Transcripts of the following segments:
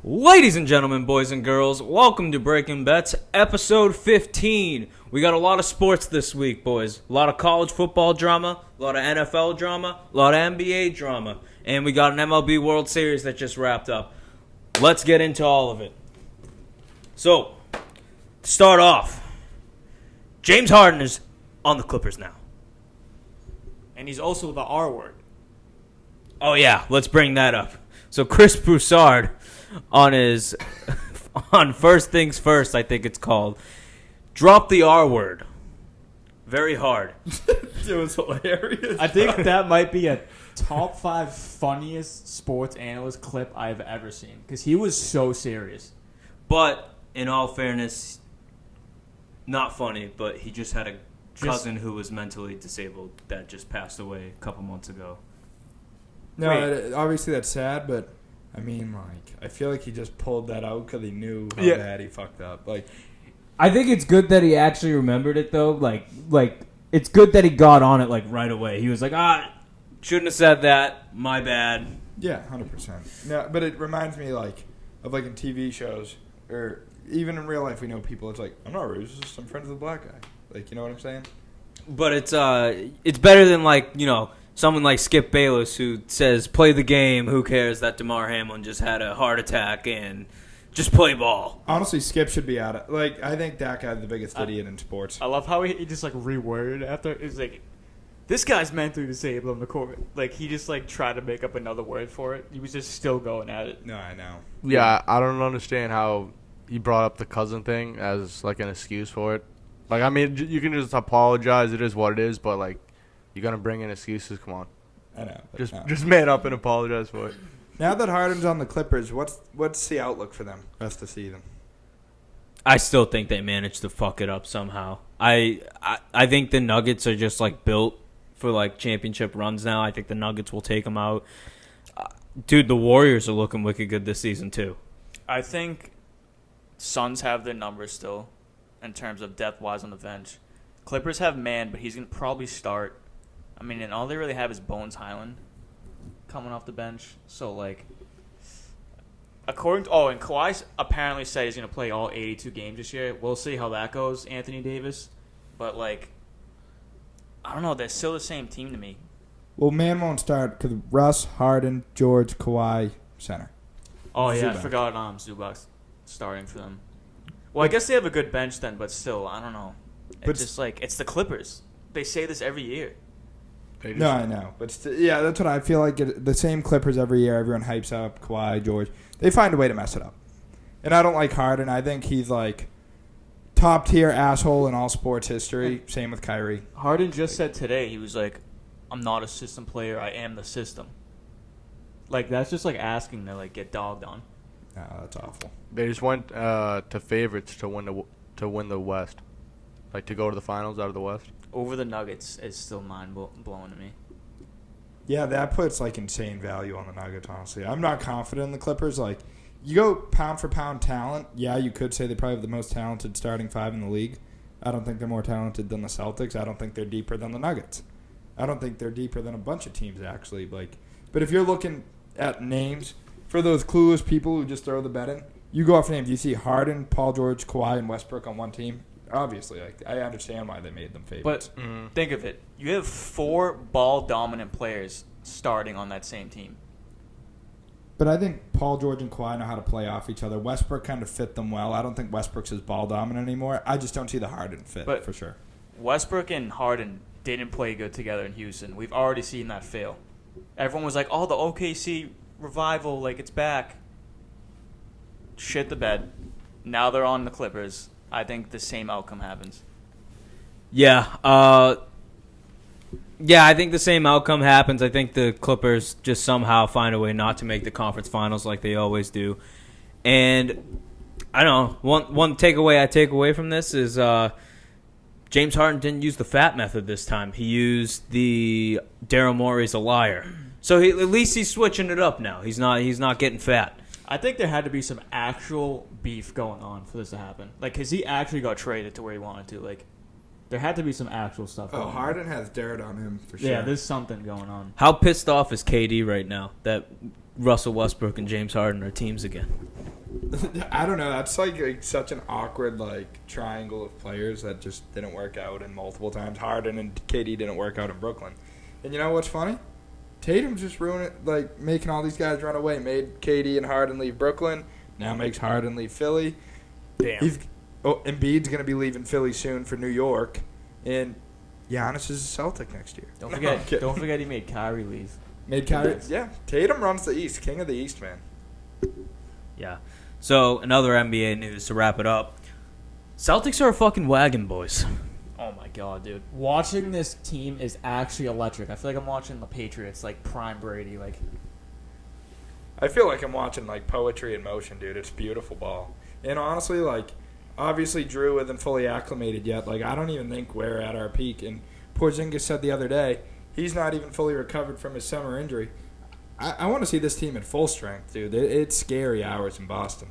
Ladies and gentlemen, boys and girls, welcome to Breaking Bets, episode 15. We got a lot of sports this week, boys. A lot of college football drama, a lot of NFL drama, a lot of NBA drama, and we got an MLB World Series that just wrapped up. Let's get into all of it. So, to start off, James Harden is on the Clippers now. And he's also the R word. Oh yeah, let's bring that up. So Chris Broussard on First Things First, I think it's called, dropped the R word very hard. It was hilarious. I think that might be a top 5 funniest sports analyst clip I've ever seen because he was so serious. But in all fairness, not funny, but he just had a cousin who was mentally disabled that just passed away a couple months ago. No, obviously that's sad, but I mean, I feel like he just pulled that out because he knew how bad he fucked up. I think it's good that he actually remembered it, though. Like it's good that he got on it, right away. He was like, shouldn't have said that. My bad. Yeah, 100%. No, but it reminds me, of in TV shows, or even in real life, we know people, it's like, I'm not racist, I'm friends with a black guy. You know what I'm saying? But it's better than, someone like Skip Bayless who says, play the game, who cares that DeMar Hamlin just had a heart attack and just play ball. Honestly, Skip should be out of I think that guy's the biggest idiot in sports. I love how he just reworded after. It's like, this guy's mentally disabled on the court. He just tried to make up another word for it. He was just still going at it. No, I know. Yeah, I don't understand how he brought up the cousin thing as an excuse for it. You can just apologize. It is what it is, but you're gonna bring in excuses. Come on. I know. Just man up and apologize for it. Now that Harden's on the Clippers, what's the outlook for them rest of the season? I still think they managed to fuck it up somehow. I think the Nuggets are just built for championship runs now. I think the Nuggets will take them out. Dude, the Warriors are looking wicked good this season too. I think Suns have their numbers still in terms of depth-wise on the bench. Clippers have Man, but he's going to probably start. And all they really have is Bones Highland coming off the bench. So, and Kawhi apparently said he's going to play all 82 games this year. We'll see how that goes, Anthony Davis. But, I don't know. They're still the same team to me. Well, Man won't start because Russ, Harden, George, Kawhi, center. Oh, yeah, Zubac. I forgot Zubac's starting for them. Well, I guess they have a good bench then, but still, I don't know. It's just it's the Clippers. They say this every year. No, I know. But that's what I feel like. The same Clippers every year. Everyone hypes up Kawhi, George. They find a way to mess it up. And I don't like Harden. I think he's top tier asshole in all sports history. Same with Kyrie. Harden just said today, he was like, I'm not a system player. I am the system. That's just asking to get dogged on. No, that's awful. They just went to favorites to win the West, to go to the finals out of the West. Over the Nuggets is still mind-blowing to me. Yeah, that puts insane value on the Nuggets. Honestly, I'm not confident in the Clippers. You go pound for pound talent. Yeah, you could say they probably have the most talented starting 5 in the league. I don't think they're more talented than the Celtics. I don't think they're deeper than the Nuggets. I don't think they're deeper than a bunch of teams actually. But if you're looking at names. For those clueless people who just throw the bet in, you go off names. You see Harden, Paul George, Kawhi, and Westbrook on one team. Obviously, I understand why they made them favorites. But think of it. You have 4 ball-dominant players starting on that same team. But I think Paul George and Kawhi know how to play off each other. Westbrook kind of fit them well. I don't think Westbrook's as ball-dominant anymore. I just don't see the Harden fit, for sure. Westbrook and Harden didn't play good together in Houston. We've already seen that fail. Everyone was like, the OKC revival, it's back. Shit the bed. Now they're on the Clippers. I think the same outcome happens. Yeah. I think the same outcome happens. I think the Clippers just somehow find a way not to make the conference finals like they always do. And I don't know. One takeaway I take away from this is James Harden didn't use the fat method this time. He used the Daryl Morey's a liar. So at least he's switching it up now. He's not getting fat. I think there had to be some actual beef going on for this to happen. Because he actually got traded to where he wanted to. There had to be some actual stuff going on. Harden has dirt on him for sure. Yeah, there's something going on. How pissed off is KD right now that Russell Westbrook and James Harden are teams again? I don't know. That's like such an awkward triangle of players that just didn't work out, and multiple times Harden and KD didn't work out in Brooklyn. And you know what's funny? Tatum's just ruining it, making all these guys run away. Made KD and Harden leave Brooklyn. Now makes Harden leave Philly. Damn. Embiid's going to be leaving Philly soon for New York, and Giannis is a Celtic next year. Don't No, forget. I'm kidding. Don't forget he made Kyrie leave. Made Kyrie. Yeah, Tatum runs the East, king of the East, man. Yeah. So, another NBA news to wrap it up. Celtics are a fucking wagon, boys. Oh my god, dude! Watching this team is actually electric. I feel like I'm watching the Patriots, prime Brady. I feel like I'm watching poetry in motion, dude. It's beautiful ball. And honestly, obviously Drew isn't fully acclimated yet. I don't even think we're at our peak. And Porzingis said the other day he's not even fully recovered from his summer injury. I want to see this team at full strength, dude. It's scary hours in Boston.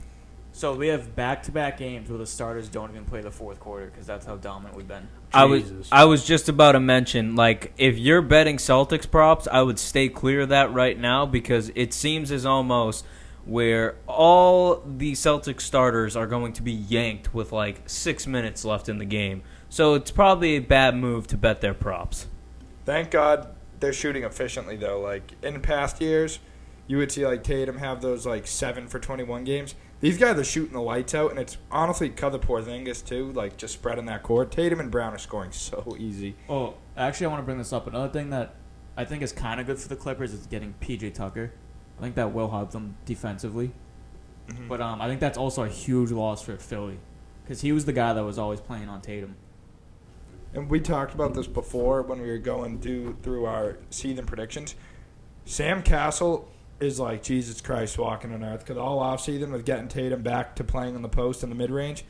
So we have back-to-back games where the starters don't even play the fourth quarter because that's how dominant we've been. I was just about to mention, if you're betting Celtics props, I would stay clear of that right now because it seems as almost where all the Celtics starters are going to be yanked with 6 minutes left in the game. So it's probably a bad move to bet their props. Thank God they're shooting efficiently, though. In past years, you would see Tatum have those 7 for 21 games. These guys are shooting the lights out, and it's honestly because of Porzingis too, just spreading that court. Tatum and Brown are scoring so easy. Oh, actually, I want to bring this up. Another thing that I think is kind of good for the Clippers is getting P.J. Tucker. I think that will help them defensively. Mm-hmm. But I think that's also a huge loss for Philly because he was the guy that was always playing on Tatum. And we talked about this before when we were going through our season predictions. Sam Castle is Jesus Christ walking on earth because all offseason with getting Tatum back to playing on the post and the mid-range.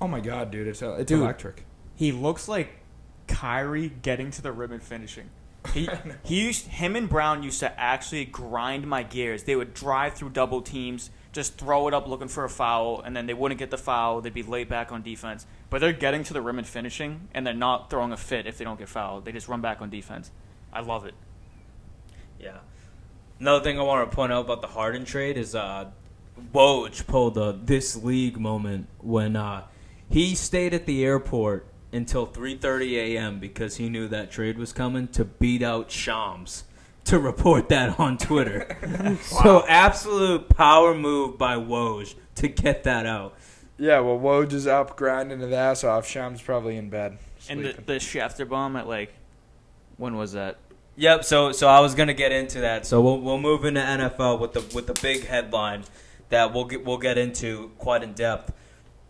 Oh, my God, dude. It's electric. He looks like Kyrie getting to the rim and finishing. Him and Brown used to actually grind my gears. They would drive through double teams, just throw it up looking for a foul, and then they wouldn't get the foul. They'd be laid back on defense. But they're getting to the rim and finishing, and they're not throwing a fit if they don't get fouled. They just run back on defense. I love it. Yeah. Another thing I want to point out about the Harden trade is Woj pulled a this league moment when he stayed at the airport until 3:30 a.m. because he knew that trade was coming to beat out Shams to report that on Twitter. Wow. So absolute power move by Woj to get that out. Yeah, well, Woj is up grinding his ass off. Sham's probably in bed sleeping. And the Schefter bomb at when was that? Yep. So I was gonna get into that. So we'll move into NFL with the big headline that we'll get into quite in depth.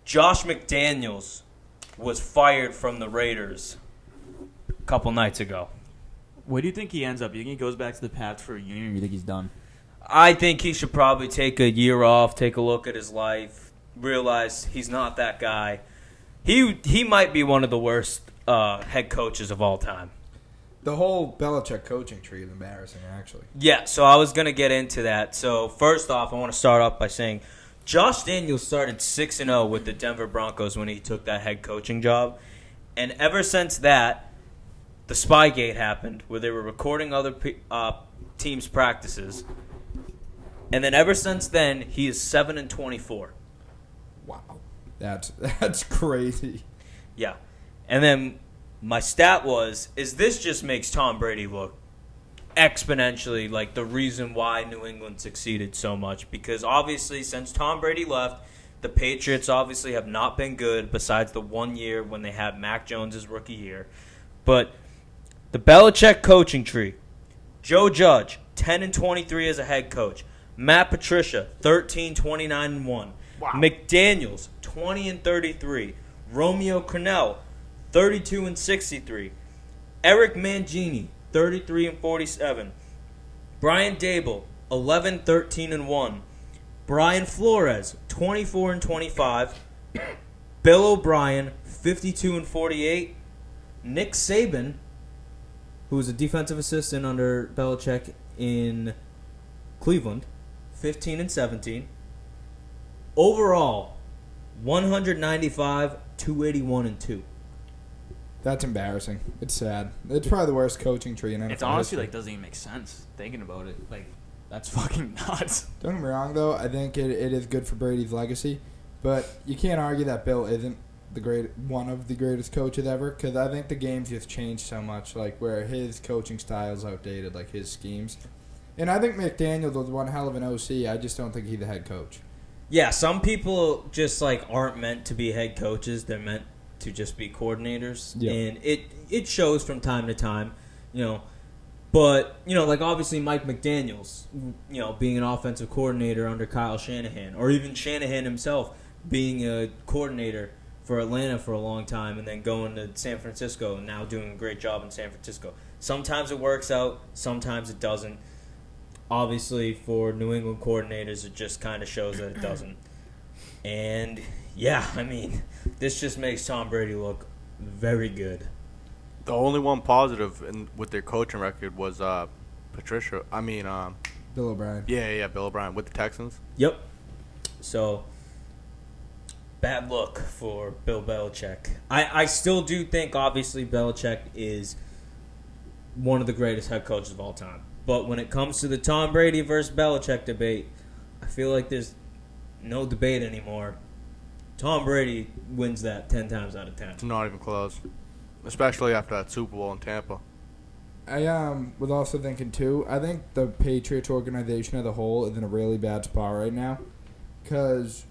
Josh McDaniels was fired from the Raiders a couple nights ago. Where do you think he ends up? You think he goes back to the Pats for a year, or you think he's done? I think he should probably take a year off, take a look at his life, realize he's not that guy. He might be one of the worst head coaches of all time. The whole Belichick coaching tree is embarrassing, actually. Yeah, so I was going to get into that. So first off, I want to start off by saying Josh Daniels started 6-0 with the Denver Broncos when he took that head coaching job. And ever since that, the Spygate happened where they were recording other teams' practices. And then ever since then, he is 7-24. Wow. That's crazy. Yeah. And then my stat is this just makes Tom Brady look exponentially like the reason why New England succeeded so much. Because obviously, since Tom Brady left, the Patriots obviously have not been good besides the 1 year when they had Mac Jones' rookie year. But the Belichick coaching tree, Joe Judge, 10-23 as a head coach. Matt Patricia, 13-29-1. Wow. McDaniels, 20-33. Romeo Crennel, 32-63. Eric Mangini, 33-47. Brian Dable, 11-13-1. Brian Flores, 24-25. Bill O'Brien, 52-48. Nick Saban, who was a defensive assistant under Belichick in Cleveland, 15-17. Overall, 195, 281-2. That's embarrassing. It's sad. It's probably the worst coaching tree in NFL It's honestly history. doesn't even make sense thinking about it. That's fucking nuts. Don't get me wrong, though. I think it is good for Brady's legacy, but you can't argue that Bill isn't one of the greatest coaches ever, because I think the game's just changed so much, like where his coaching style's outdated, like his schemes. And I think McDaniels was one hell of an OC. I just don't think he's the head coach. Yeah, some people just like aren't meant to be head coaches. They're meant to just be coordinators, and it shows from time to time, you know. But you know, like obviously Mike McDaniels, you know, being an offensive coordinator under Kyle Shanahan, or even Shanahan himself being a coordinator for Atlanta for a long time and then going to San Francisco and now doing a great job in San Francisco. Sometimes it works out, sometimes it doesn't. Obviously, for New England coordinators, it just kind of shows that it doesn't. And, yeah, I mean, this just makes Tom Brady look very good. The only one positive with their coaching record was Bill O'Brien. Yeah, Bill O'Brien with the Texans. Yep. So, bad look for Bill Belichick. I still do think, obviously, Belichick is one of the greatest head coaches of all time. But when it comes to the Tom Brady versus Belichick debate, I feel like there's no debate anymore. Tom Brady wins that 10 times out of 10. It's not even close, especially after that Super Bowl in Tampa. I was also thinking, too, I think the Patriots organization as a whole is in a really bad spot right now, because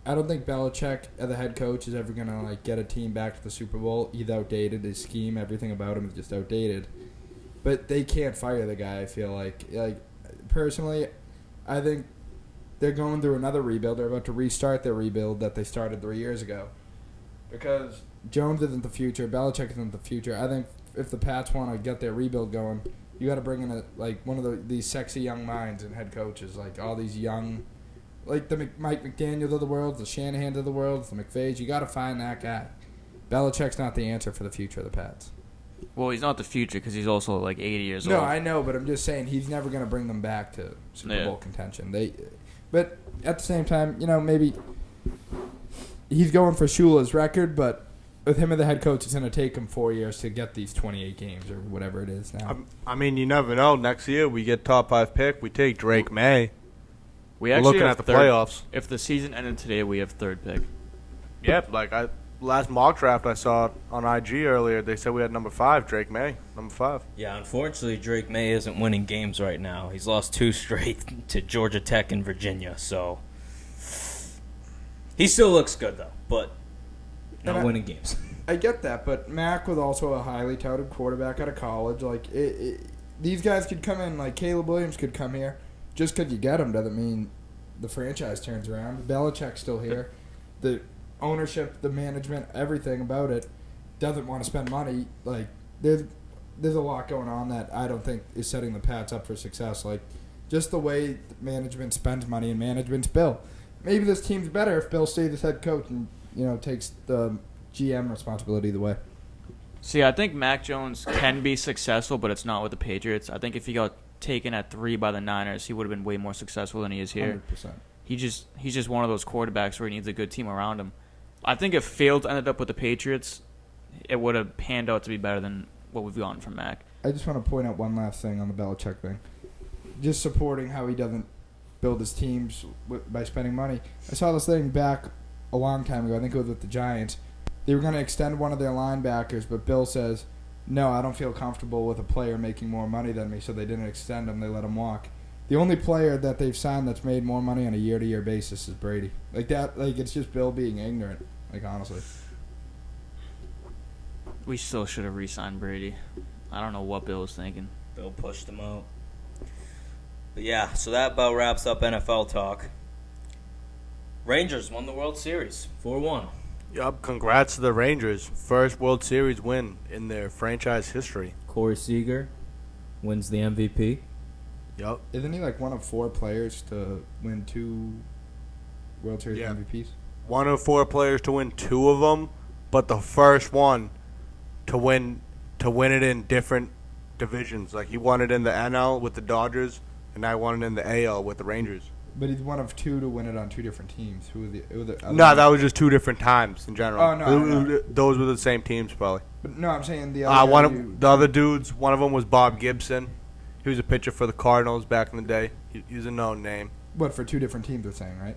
I don't think Belichick, as a head coach, is ever going to like get a team back to the Super Bowl. He's outdated. His scheme, everything about him is just outdated. But they can't fire the guy, I feel like. Personally, I think they're going through another rebuild. They're about to restart their rebuild that they started 3 years ago. Because Jones isn't the future. Belichick isn't the future. I think if the Pats want to get their rebuild going, you got to bring in one of these sexy young minds and head coaches. Like all these young, like the Mike McDaniels of the world, the Shanahans of the world, the McVays. You got to find that guy. Belichick's not the answer for the future of the Pats. Well, he's not the future because he's also like 80 years old. No, I know, but I'm just saying he's never going to bring them back to Super Bowl contention. But at the same time, you know, maybe he's going for Shula's record, but with him as the head coach, it's going to take him 4 years to get these 28 games or whatever it is now. I mean, you never know. Next year, we get top 5 pick. We take Drake May. We're looking at the playoffs. If the season ended today, we have third pick. Yep, last mock draft I saw on IG earlier, they said we had number 5, Drake May, number 5. Yeah, unfortunately, Drake May isn't winning games right now. He's lost 2 straight to Georgia Tech and Virginia, so he still looks good though, but not winning games. I get that, but Mac was also a highly touted quarterback out of college. Like these guys could come in, like Caleb Williams could come here. Just because you get him doesn't mean the franchise turns around. Belichick's still here. The ownership, the management, everything about it doesn't want to spend money. Like there's a lot going on that I don't think is setting the Pats up for success. Like just the way management spends money and management's Bill. Maybe this team's better if Bill stays as head coach and takes the GM responsibility the way. See, I think Mac Jones can be successful, but it's not with the Patriots. I think if he got taken at 3 by the Niners, he would have been way more successful than he is here. 100%. He's just one of those quarterbacks where he needs a good team around him. I think if Fields ended up with the Patriots, it would have panned out to be better than what we've gotten from Mac. I just want to point out one last thing on the Belichick thing. Just supporting how he doesn't build his teams by spending money. I saw this thing back a long time ago. I think it was with the Giants. They were going to extend one of their linebackers, but Bill says, no, I don't feel comfortable with a player making more money than me, so they didn't extend him. They let him walk. The only player that they've signed that's made more money on a year-to-year basis is Brady. It's just Bill being ignorant, honestly. We still should have re-signed Brady. I don't know what Bill was thinking. Bill pushed him out. But yeah, so that about wraps up NFL talk. Rangers won the World Series, 4-1. Yup, congrats to the Rangers. First World Series win in their franchise history. Corey Seager wins the MVP. Yup. Isn't he one of 4 players to win 2 World Series MVPs? One of 4 players to win 2 of them, but the first one to win it in different divisions. Like he won it in the NL with the Dodgers, and I won it in the AL with the Rangers. But he's one of 2 to win it on 2 different teams. Who were the other No, that was just 2 different times in general. Oh, no. Those were the same teams, probably. But no, I'm saying the other the other dudes, one of them was Bob Gibson. He was a pitcher for the Cardinals back in the day. He was a known name. What, for two different teams we're saying, right?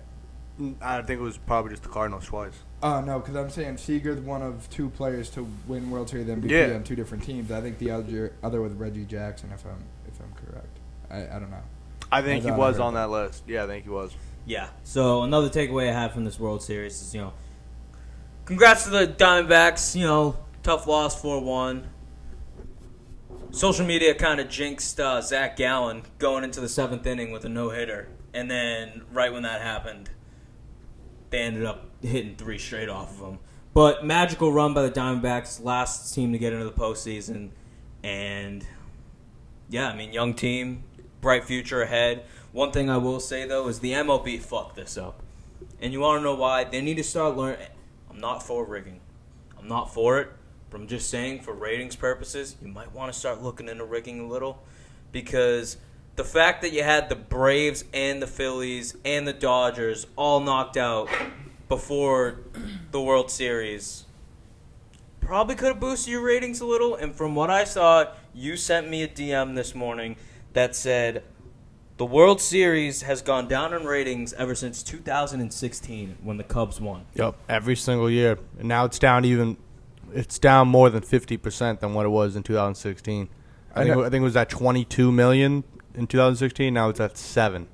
I think it was probably just the Cardinals twice. Oh, no, because I'm saying Seager's one of two players to win World Series MVP Yeah. on two different teams. I think the other was Reggie Jackson, if I'm correct. I don't know. I think he thought I was heard on that. that list. Yeah, I think he was. Yeah. So another takeaway I have from this World Series is, congrats to the Diamondbacks. Tough loss 4-1. Social media kind of jinxed Zach Gallen going into the 7th inning with a no-hitter. And then right when that happened, they ended up hitting 3 straight off of him. But magical run by the Diamondbacks, last team to get into the postseason. And, yeah, young team, bright future ahead. One thing I will say, though, is the MLB fucked this up. And you want to know why? They need to start learning. I'm not for rigging. I'm not for it. But I'm just saying, for ratings purposes, you might want to start looking into rigging a little. Because the fact that you had the Braves and the Phillies and the Dodgers all knocked out before the World Series probably could have boosted your ratings a little. And from what I saw, you sent me a DM this morning that said the World Series has gone down in ratings ever since 2016 when the Cubs won. Yep, every single year. And now it's down more than 50% than what it was in 2016. I think it was at 22 million in 2016. Now it's at 7.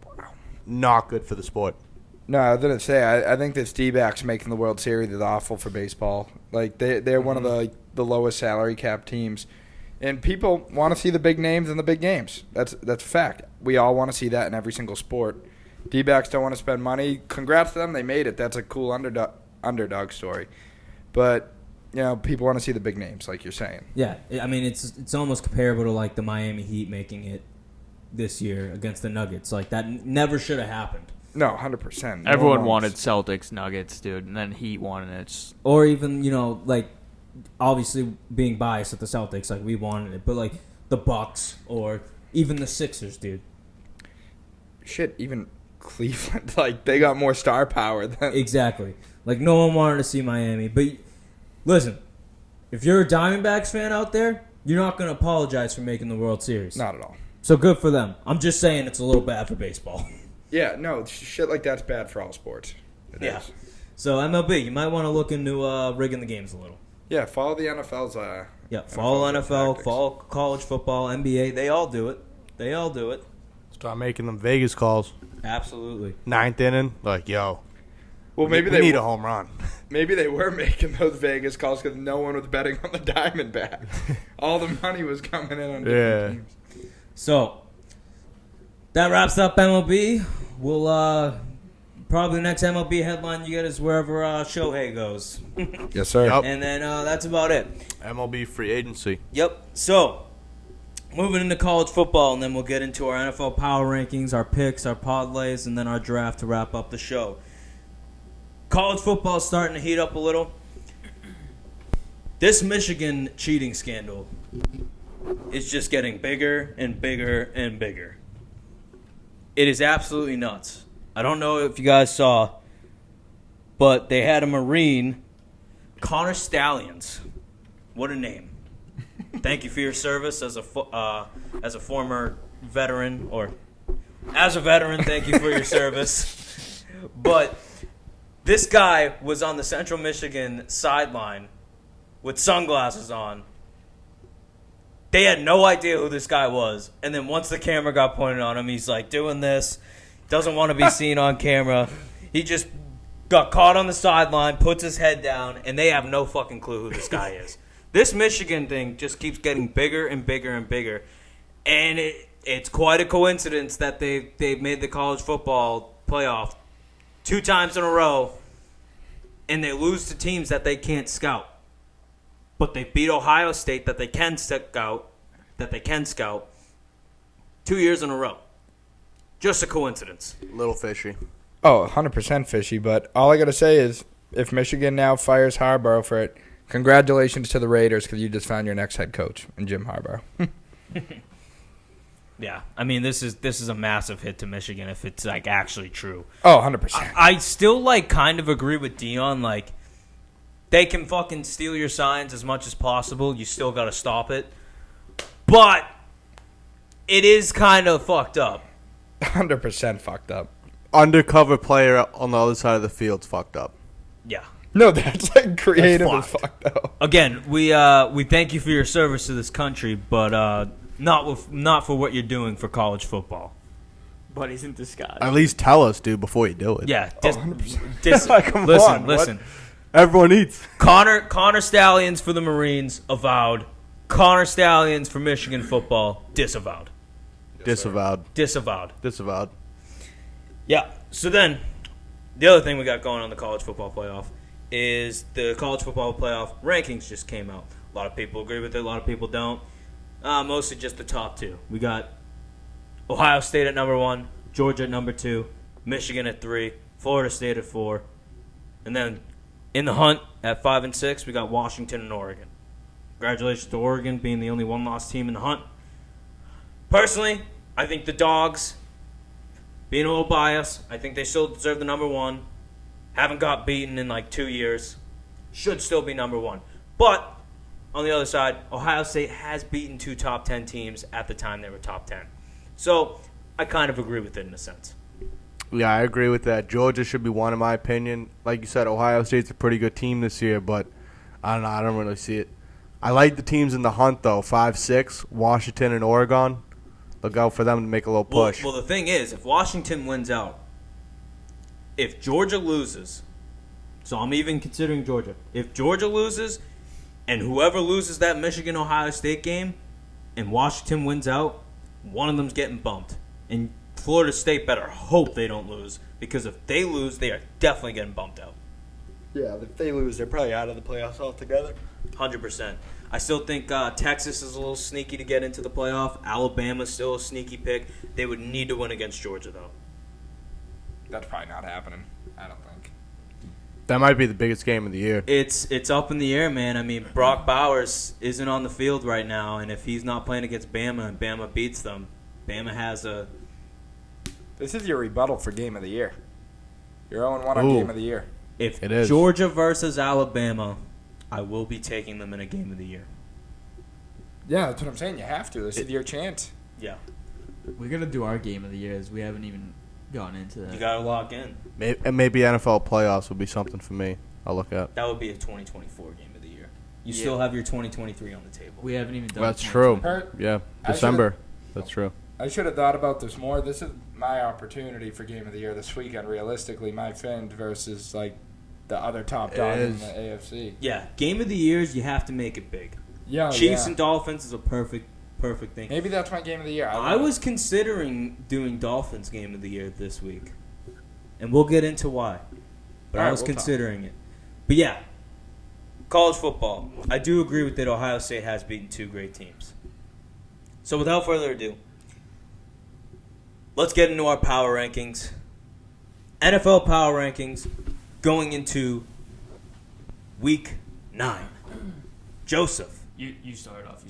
Wow. Not good for the sport. No, I was going to say, I think this D-backs making the World Series is awful for baseball. Like, they're one of the lowest salary cap teams. And people want to see the big names in the big games. That's a fact. We all want to see that in every single sport. D-backs don't want to spend money. Congrats to them. They made it. That's a cool underdog story. But, people want to see the big names, like you're saying. Yeah, it's almost comparable to, like, the Miami Heat making it this year against the Nuggets. Like, that never should have happened. No, 100%. Everyone wanted Celtics, Nuggets, dude, and then Heat wanted it. Or even, obviously being biased at the Celtics, like, we wanted it. But, like, the Bucks or even the Sixers, dude. Shit, even Cleveland. Like, they got more star power than... Exactly. Like, no one wanted to see Miami. But, listen, if you're a Diamondbacks fan out there, you're not going to apologize for making the World Series. Not at all. So good for them. I'm just saying it's a little bad for baseball. Yeah, no, shit like that's bad for all sports. It is. So MLB, you might want to look into rigging the games a little. Yeah, follow the NFL's. Follow NFL, tactics. follow college football, NBA. They all do it. Start making them Vegas calls. Absolutely. 9th inning, like, yo. Well, maybe we they need a home run. Maybe they were making those Vegas calls because no one was betting on the Diamondbacks. All the money was coming in on different teams. So that wraps up MLB. We'll probably the next MLB headline you get is wherever Shohei goes. Yes, sir. Yep. And then that's about it. MLB free agency. Yep. So moving into college football, and then we'll get into our NFL power rankings, our picks, our podlays, and then our draft to wrap up the show. College football is starting to heat up a little. This Michigan cheating scandal is just getting bigger and bigger and bigger. It is absolutely nuts. I don't know if you guys saw, but they had a Marine, Connor Stallions. What a name. Thank you for your service as a former veteran, or as a veteran, thank you for your service. But this guy was on the Central Michigan sideline with sunglasses on. They had no idea who this guy was. And then once the camera got pointed on him, he's like doing this. Doesn't want to be seen on camera. He just got caught on the sideline, puts his head down, and they have no fucking clue who this guy is. This Michigan thing just keeps getting bigger and bigger and bigger. And it's quite a coincidence that they've made the college football playoff 2 times in a row, and they lose to teams that they can't scout. But they beat Ohio State that they can scout 2 years in a row. Just a coincidence. Little fishy. Oh, 100% fishy. But all I got to say is if Michigan now fires Harbaugh for it, congratulations to the Raiders because you just found your next head coach in Jim Harbaugh. Yeah, I mean this is a massive hit to Michigan if it's like actually true. Oh, 100%. I still like kind of agree with Dion. Like they can fucking steal your signs as much as possible. You still got to stop it. But it is kind of fucked up. 100% fucked up. Undercover player on the other side of the field's fucked up. Yeah. No, that's like creatively That's fucked up. Again, we thank you for your service to this country, but not for what you're doing for college football. But he's in disguise. At least tell us, dude, before you do it. Yeah. 100%. Come on, listen. Everyone eats. Connor Stallions for the Marines, avowed. Connor Stallions for Michigan football, disavowed. Disavowed. Disavowed. Yeah. So then, the other thing we got going on the college football playoff is the college football playoff rankings just came out. A lot of people agree with it. A lot of people don't. Mostly just the top two. We got Ohio State at number 1, Georgia at number 2, Michigan at 3, Florida State at 4, and then in the hunt at 5 and 6, we got Washington and Oregon. Congratulations to Oregon being the only one-loss team in the hunt. Personally, I think the Dogs, being a little biased, I think they still deserve the number 1. Haven't got beaten in like 2 years. Should still be number 1. But, on the other side, Ohio State has beaten 2 top 10 teams at the time they were top 10. So, I kind of agree with it in a sense. Yeah, I agree with that. Georgia should be 1 in my opinion. Like you said, Ohio State's a pretty good team this year, but I don't know. I don't really see it. I like the teams in the hunt, though. 5, 6, Washington and Oregon. Look out for them to make a little push. Well, the thing is, if Washington wins out, if Georgia loses, so I'm even considering Georgia. If Georgia loses, and whoever loses that Michigan-Ohio State game, and Washington wins out, one of them's getting bumped. And Florida State better hope they don't lose, because if they lose, they are definitely getting bumped out. Yeah, if they lose, they're probably out of the playoffs altogether. 100%. I still think Texas is a little sneaky to get into the playoff. Alabama's still a sneaky pick. They would need to win against Georgia, though. That's probably not happening. I don't think. That might be the biggest game of the year. It's up in the air, man. I mean, Brock Bowers isn't on the field right now, and if he's not playing against Bama and Bama beats them, Bama has a... This is your rebuttal for Game of the Year. You're 0-1 on Ooh. Game of the Year. If It is. Georgia versus Alabama, I will be taking them in a Game of the Year. Yeah, that's what I'm saying. You have to. This is your chance. Yeah. We're going to do our game of the year as we haven't even gone into that. You got to lock in. Maybe NFL playoffs would be something for me. I'll look at. That would be a 2024 Game of the Year. You Yeah. still have your 2023 on the table. We haven't even done That's 2020. true. Yeah, I December. That's true. I should have thought about this more. This is my opportunity for Game of the Year this weekend. Realistically, my Fins versus like the other top dog in the AFC. Yeah, Game of the Years, you have to make it big. Yeah, Chiefs yeah. and Dolphins is a perfect thing. Maybe that's my Game of the Year. I was considering doing Dolphins Game of the Year this week, and we'll get into why. But All I right, was we'll talk. considering it. But yeah, college football. I do agree with that. Ohio State has beaten 2 great teams. So without further ado, let's get into our power rankings. NFL power rankings going into Week 9. Joseph, You start off.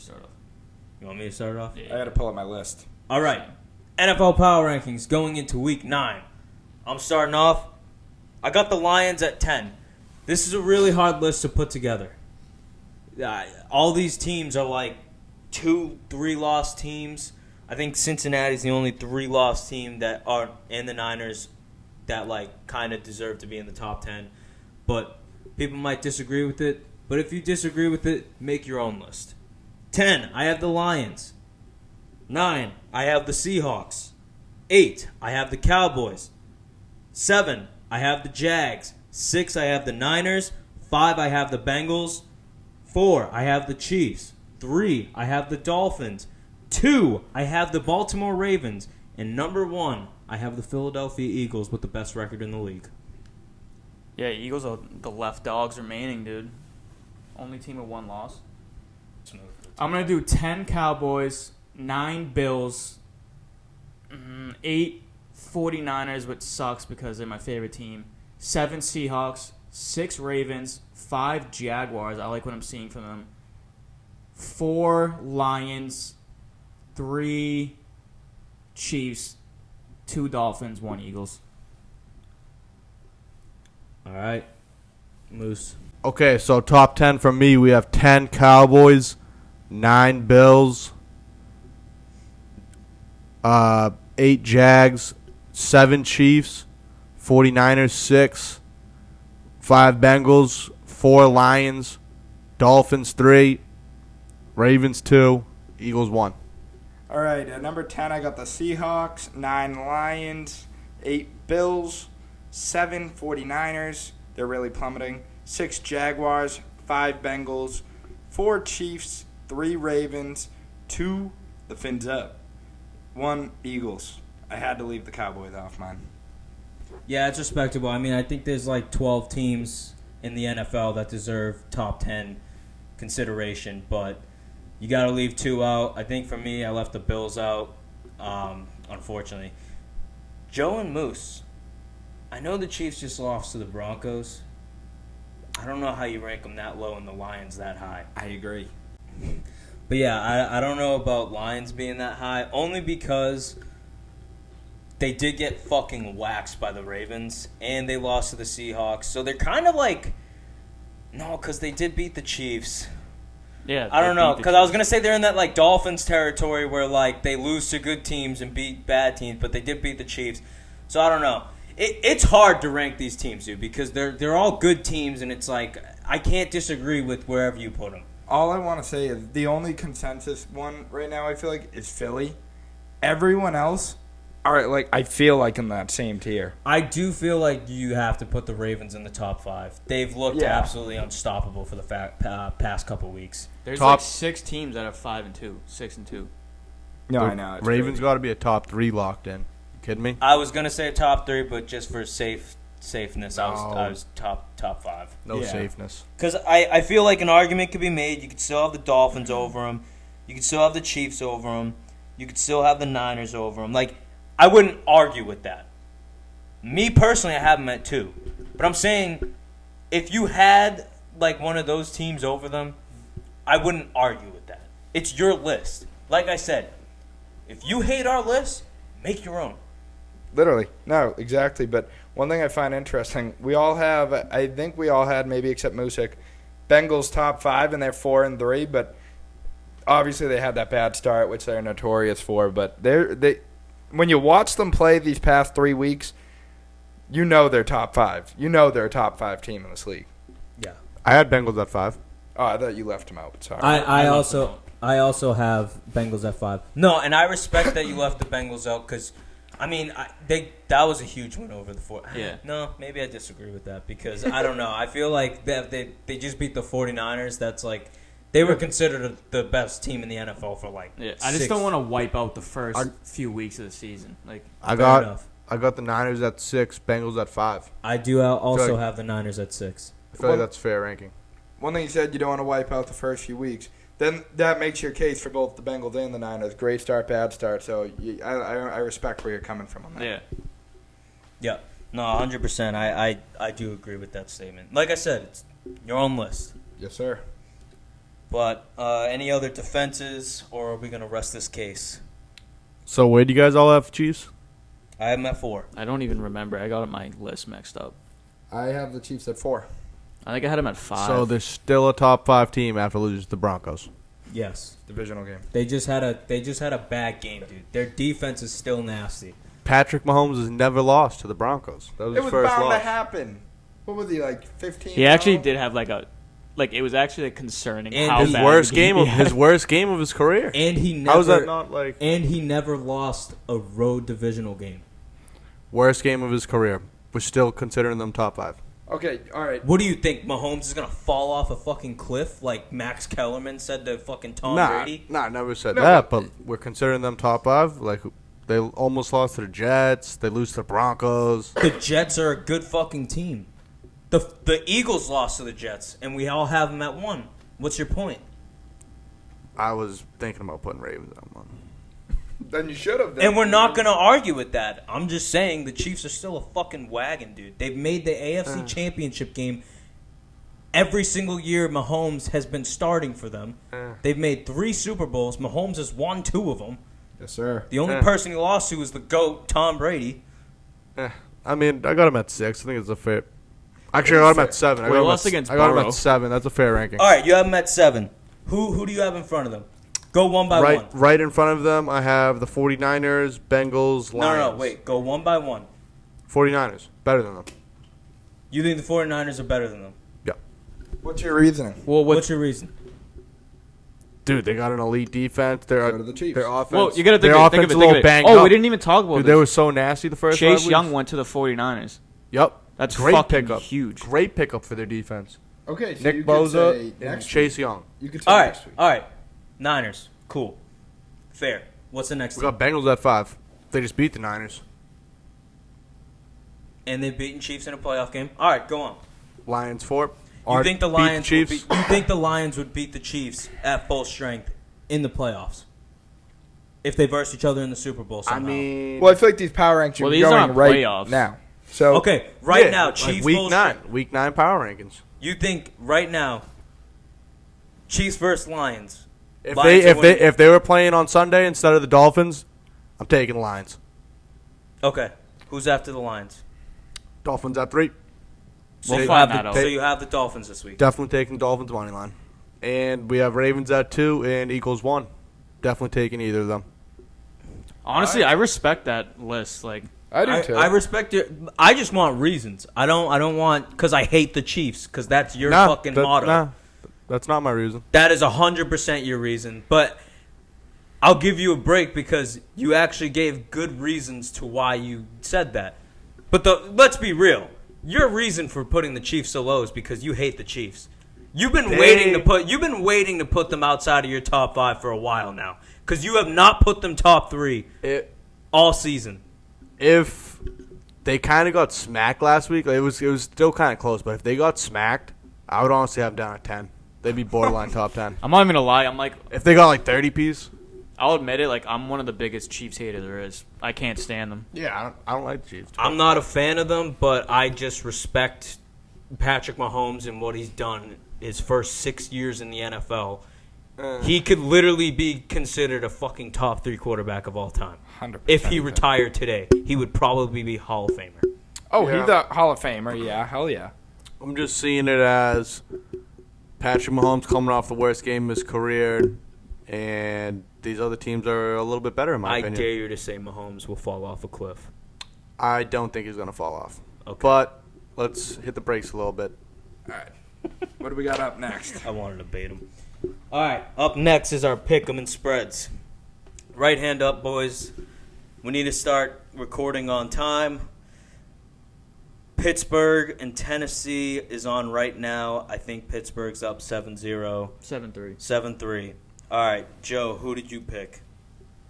you want me to start off? I got to pull up my list. All right. NFL power rankings going into Week 9. I'm starting off. I got the Lions at 10. This is a really hard list to put together. All these teams are like 2-3 loss teams. I think Cincinnati's the only 3-loss team that are in the Niners that like kind of deserve to be in the top 10. But people might disagree with it. But if you disagree with it, make your own list. 10, I have the Lions. 9, I have the Seahawks. 8, I have the Cowboys. 7, I have the Jags. 6, I have the Niners. 5, I have the Bengals. 4, I have the Chiefs. 3, I have the Dolphins. 2, I have the Baltimore Ravens. And number 1, I have the Philadelphia Eagles with the best record in the league. Yeah, Eagles are the left dogs remaining, dude. Only team with 1 loss. I'm going to do 10 Cowboys, 9 Bills, 8 49ers, which sucks because they're my favorite team, 7 Seahawks, 6 Ravens, 5 Jaguars. I like what I'm seeing from them. 4 Lions, 3 Chiefs, 2 Dolphins, 1 Eagles. All right. Moose. Okay, so top 10 from me, we have 10 Cowboys, 9 Bills, 8 Jags, 7 Chiefs, 49ers 6, 5 Bengals, 4 Lions, Dolphins 3, Ravens 2, Eagles 1. All right, at number 10, I got the Seahawks, 9 Lions, 8 Bills, 7 49ers. They're really plummeting. 6 Jaguars, 5 Bengals, 4 Chiefs, 3 Ravens, 2 the Fins up, 1 Eagles. I had to leave the Cowboys off mine. Yeah, it's respectable. I mean, I think there's like 12 teams in the NFL that deserve top 10 consideration, but you got to leave 2 out. I think for me, I left the Bills out, unfortunately. Joe and Moose, I know the Chiefs just lost to the Broncos. I don't know how you rank them that low and the Lions that high. I agree. But yeah, I don't know about Lions being that high, only because they did get fucking waxed by the Ravens, and they lost to the Seahawks. So they're kind of like, no, because they did beat the Chiefs. Yeah, I don't know, because I was going to say they're in that like Dolphins territory where like they lose to good teams and beat bad teams, but they did beat the Chiefs. So I don't know. It's hard to rank these teams, dude, because they're all good teams, and it's like I can't disagree with wherever you put them. All I want to say is the only consensus one right now I feel like is Philly. Everyone else are like I feel like in that same tier. I do feel like you have to put the Ravens in the top 5. They've looked absolutely unstoppable for the past couple weeks. There's Top- like 6 teams that are 5-2, 6-2. No, The I know. It's Ravens crazy. got to be a top 3 locked in. Kidding me? I was gonna say top 3, but just for safeness, I No. was top 5. No Yeah. safeness. Because I feel like an argument could be made. You could still have the Dolphins over them. You could still have the Chiefs over them. You could still have the Niners over them. Like, I wouldn't argue with that. Me personally, I have them at 2. But I'm saying, if you had like one of those teams over them, I wouldn't argue with that. It's your list. Like I said, if you hate our list, make your own. Literally. No, exactly. But one thing I find interesting, we all have, I think we all had, maybe except Music, Bengals top 5, and they're 4-3. But obviously they had that bad start, which they're notorious for. But they, when you watch them play these past 3 weeks, you know they're top 5. You know they're a top 5 team in this league. Yeah. I had Bengals at 5. Oh, I thought you left them out. Sorry. I also have Bengals at 5. No, and I respect that you left the Bengals out because, I mean, that was a huge win over the 4. Yeah. No, maybe I disagree with that because I don't know. I feel like they just beat the 49ers. That's like they were considered the best team in the NFL for like. Yeah, I just don't want to wipe out the first few weeks of the season. Like, I Fair enough. got the Niners at 6, Bengals at 5. I do also like- have the Niners at 6. I feel like that's fair ranking. One thing you said, you don't want to wipe out the first few weeks. Then that makes your case for both the Bengals and the Niners. Great start, bad start. So I respect where you're coming from on that. yeah. Yeah. No, 100%. I do agree with that statement. Like I said, it's your own list. Yes, sir. But any other defenses, or are we going to rest this case? So where do you guys all have Chiefs? I have them at 4. I don't even remember. I got my list mixed up. I have the Chiefs at 4. I think I had them at 5. So they're still a top 5 team after losing to the Broncos. Yes. Divisional game. They just had a bad game, dude. Their defense is still nasty. Patrick Mahomes has never lost to the Broncos. That was It his was first bound loss. to happen. What was he, like 15? he actually did have it was actually concerning And how His bad worst the game of he had. his worst game of his career. And he never How is that not like And he never lost a road divisional game. worst game of his career? We're still considering them top 5. Okay, all right. What do you think? Mahomes is gonna fall off a fucking cliff like Max Kellerman said to fucking Tom Brady? I never said No, that, but- but we're considering them top 5. Like they almost lost to the Jets. They lose to the Broncos. The Jets are a good fucking team. The Eagles lost to the Jets, and we all have them at 1. What's your point? I was thinking about putting Ravens at 1. Then you should have. And we're not going to argue with that. I'm just saying the Chiefs are still a fucking wagon, dude. They've made the AFC Championship game every single year Mahomes has been starting for them. They've made 3 Super Bowls. Mahomes has won 2 of them. Yes, sir. The only person he lost to was the GOAT, Tom Brady. I mean, I got him at 6. I think it's a fair. Actually, I got him at 7. We lost against I got him Burrow. at 7. That's a fair ranking. All right, you have them at 7. Who do you have in front of them? Go one by one. Right in front of them, I have the 49ers, Bengals, Lions. No, wait. Go one by one. 49ers. Better than them. You think the 49ers are better than them? Yeah. What's your reasoning? Well, What's your reason? Dude, they got an elite defense. Go to the Chiefs. Their offense. well, you got to think their of it. offense Think of it. a Think little of it. banged Oh, up. we didn't even talk about Dude, this. they were so nasty the first 5 Chase weeks. Young went to the 49ers. Yep. That's great fucking pickup. huge. Great pickup for their defense. Okay, so Nick you could Bosa say and next Chase Young. You could say All right. next week. All right. Niners. Cool. Fair. What's the next We team? got Bengals at 5. They just beat the Niners. And they've beaten Chiefs in a playoff game. All right, go on. Lions 4. You think the Lions beat the Chiefs? you think the Lions would beat the Chiefs at full strength in the playoffs if they versed each other in the Super Bowl somehow? I mean, Well, I feel like these power rankings Well, are these going aren't right playoffs. now. So okay, right yeah, now, like Chiefs week full 9. strength. Week 9 power rankings. You think right now, Chiefs versus Lions? If Lions are winning. if they were playing on Sunday instead of the Dolphins, I'm taking the Lions. Okay, who's after the Lions? Dolphins at 3. We'll Say- find that out. So you have the Dolphins this week. Definitely taking Dolphins money line. And we have Ravens at 2 and Eagles 1. Definitely taking either of them. Honestly, I respect that list. Like, I do too. I respect it. I just want reasons. I don't want because I hate the Chiefs because that's your Nah, fucking that- motto. Nah, that's not my reason. That is 100% your reason. But I'll give you a break because you actually gave good reasons to why you said that. But let's be real. Your reason for putting the Chiefs so low is because you hate the Chiefs. You've been waiting to put them outside of your top 5 for a while now because you have not put them top 3 all season. If they kind of got smacked last week, it was still kind of close. But if they got smacked, I would honestly have them down at 10. They'd be borderline top 10. I'm not even gonna lie. I'm like, If they got like 30 piece, I'll admit it. Like, I'm one of the biggest Chiefs haters there is. I can't stand them. yeah, I don't like the Chiefs. I'm not a fan of them, but I just respect Patrick Mahomes and what he's done his first 6 years in the NFL. He could literally be considered a fucking top 3 quarterback of all time. 100%. If he retired today, he would probably be Hall of Famer. Oh, Yeah. he's a Hall of Famer. Yeah, hell yeah. I'm just seeing it as Patrick Mahomes coming off the worst game of his career, and these other teams are a little bit better in my I opinion. dare you to say Mahomes will fall off a cliff. I don't think he's going to fall off. Okay. But let's hit the brakes a little bit. All right. What do we got up next? I wanted to bait him. All right, up next is our pick 'em and spreads. Right hand up, boys. We need to start recording on time. Pittsburgh and Tennessee is on right now. I think Pittsburgh's up 7-0. 7-3. 7-3. All right, Joe, who did you pick?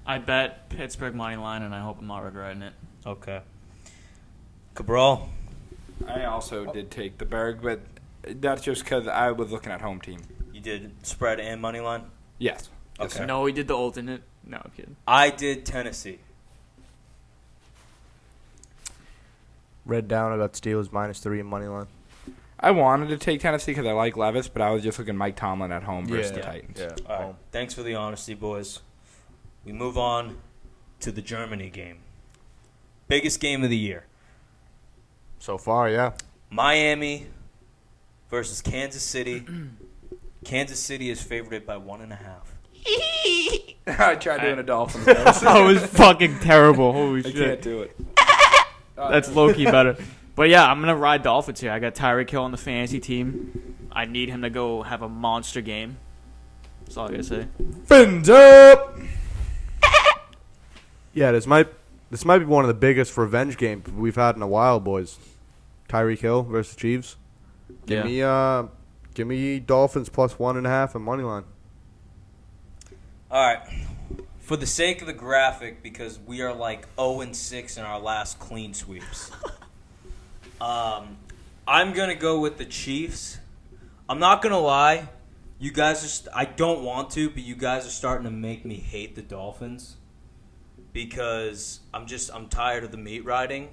I bet Pittsburgh money line, and I hope I'm not regretting it. Okay. Cabral? I also did take the Berg, but that's just because I was looking at home team. You did spread and money line? Yes. Okay. No, we did the alternate. No, I'm kidding. I did Tennessee. Red down, I got Steelers -3 in money line. I wanted to take Tennessee because I like Levis, but I was just looking Mike Tomlin at home versus the Titans. Yeah. All right. Thanks for the honesty, boys. We move on to the Germany game. Biggest game of the year. So far, yeah. Miami versus Kansas City. Kansas City is favored by 1.5. I tried doing a Dolphins nose. That was fucking terrible. Holy I shit. can't do it. That's low-key better. But, yeah, I'm going to ride Dolphins here. I got Tyreek Hill on the fantasy team. I need him to go have a monster game. That's all I got to say. Fins up! Yeah, this might be one of the biggest revenge games we've had in a while, boys. Tyreek Hill versus Chiefs. Give me Dolphins +1.5 and money line. All right. For the sake of the graphic, because we are like 0-6 in our last clean sweeps, I'm going to go with the Chiefs. I'm not going to lie. You guys I don't want to, but you guys are starting to make me hate the Dolphins because I'm tired of the meat riding.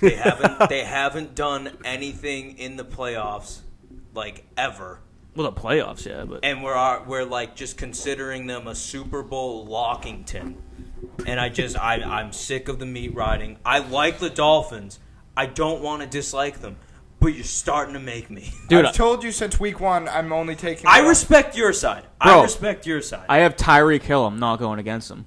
They haven't done anything in the playoffs like ever. Well, the playoffs, yeah, but And we're like just considering them a Super Bowl Lockington. And I'm sick of the meat riding. I like the Dolphins. I don't want to dislike them. but you're starting to make me. Dude, I've told you since week 1 I'm only taking. I respect your side. Bro, I respect your side. I have Tyreek Hill. I'm not going against him.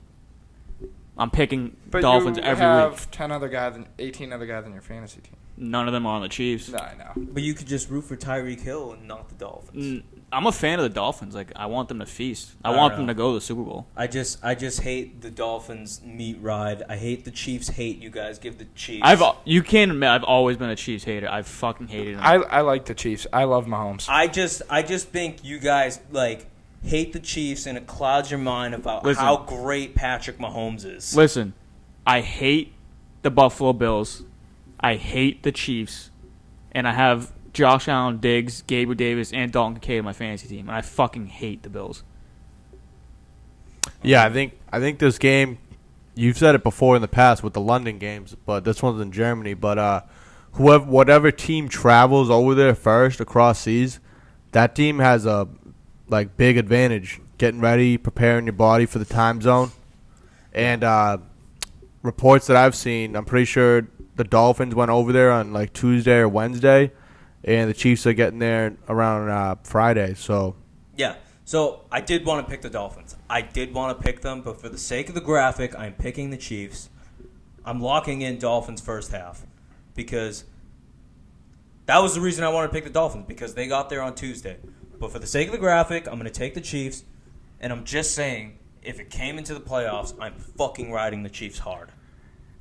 I'm picking Dolphins you every have week. 18 other guys in your fantasy team. None of them are on the Chiefs. No, I know. But you could just root for Tyreek Hill and not the Dolphins. I'm a fan of the Dolphins. Like, I want them to feast. I I want don't them know. to go to the Super Bowl. I just hate the Dolphins meat ride. I hate the Chiefs hate you guys give the Chiefs. You can't admit I've always been a Chiefs hater. I fucking hated them. I like the Chiefs. I love Mahomes. I just think you guys like hate the Chiefs and it clouds your mind about Listen. how great Patrick Mahomes is. Listen, I hate the Buffalo Bills. I hate the Chiefs. And I have Josh Allen, Diggs, Gabriel Davis, and Dalton Kincaid on my fantasy team. And I fucking hate the Bills. Yeah, I think this game, you've said it before in the past with the London games, but this one's in Germany. But whatever team travels over there first across seas, that team has a big advantage. Getting ready, preparing your body for the time zone, and reports that I've seen, I'm pretty sure the Dolphins went over there on Tuesday or Wednesday, and the Chiefs are getting there around Friday. So Yeah. So I did want to pick the Dolphins. I did want to pick them, but for the sake of the graphic, I'm picking the Chiefs. I'm locking in Dolphins first half because that was the reason I wanted to pick the Dolphins because they got there on Tuesday. But for the sake of the graphic, I'm going to take the Chiefs, and I'm just saying if it came into the playoffs, I'm fucking riding the Chiefs hard.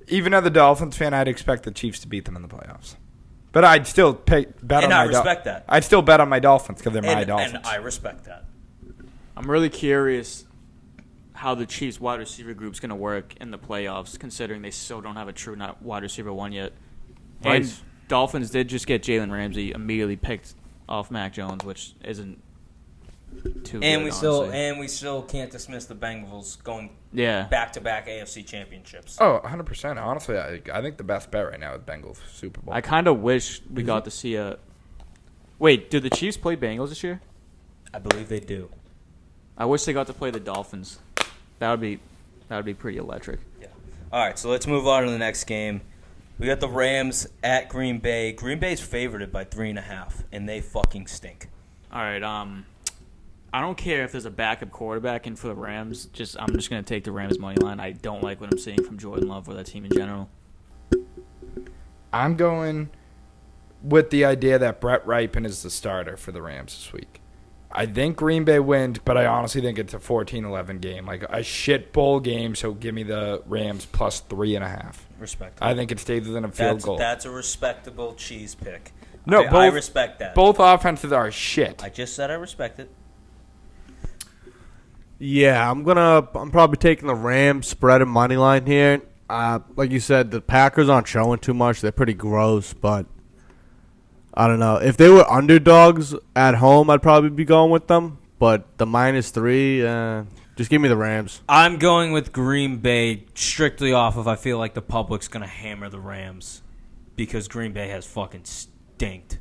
Even as a Dolphins fan, I'd expect the Chiefs to beat them in the playoffs. But I'd still bet on And I my respect that. I'd still bet on my Dolphins because they're my Dolphins. And I respect that. I'm really curious how the Chiefs wide receiver group's going to work in the playoffs, considering they still don't have a true wide receiver one yet. And Nice. Dolphins did just get Jalen Ramsey immediately picked off Mac Jones, which isn't too And good, we honestly. still can't dismiss the Bengals going Yeah. back-to-back AFC championships. Oh, 100%. Honestly, I think the best bet right now is Bengals Super Bowl. I kind of wish we got to see a... Wait, did the Chiefs play Bengals this year? I believe they do. I wish they got to play the Dolphins. That would be pretty electric. Yeah. All right, so let's move on to the next game. We got the Rams at Green Bay. Green Bay's favored by 3.5, and they fucking stink. All right, I don't care if there's a backup quarterback in for the Rams. I'm just going to take the Rams money line. I don't like what I'm seeing from Jordan Love or that team in general. I'm going with the idea that Brett Rypien is the starter for the Rams this week. I think Green Bay wins, but I honestly think it's a 14-11 game. Like a shit bowl game, so give me the Rams plus 3.5. Respectable. I think it stays within a field goal. That's a respectable cheese pick. No, I respect that. Both offenses are shit. I just said I respect it. yeah, I'm probably taking the Rams spread and money line here. Like you said, the Packers aren't showing too much. They're pretty gross, but I don't know. If they were underdogs at home, I'd probably be going with them. But the -3, just give me the Rams. I'm going with Green Bay strictly off of I feel like the public's going to hammer the Rams because Green Bay has fucking stinked.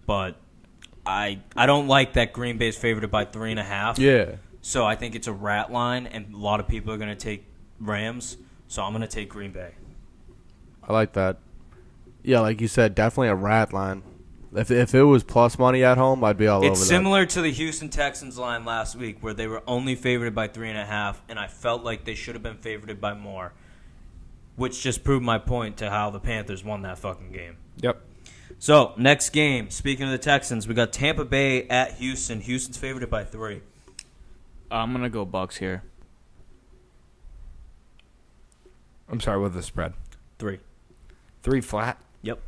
But I don't like that Green Bay's favored by 3.5. Yeah. So I think it's a rat line, and a lot of people are going to take Rams. So I'm going to take Green Bay. I like that. Yeah, like you said, definitely a rat line. If it was plus money at home, I'd be all over that. It's similar to the Houston Texans line last week where they were only favored by 3.5, and I felt like they should have been favored by more, which just proved my point to how the Panthers won that fucking game. Yep. So, next game. Speaking of the Texans, we got Tampa Bay at Houston. Houston's favored by 3. I'm going to go Bucks here. I'm sorry, what's the spread? 3. 3 flat? Yep.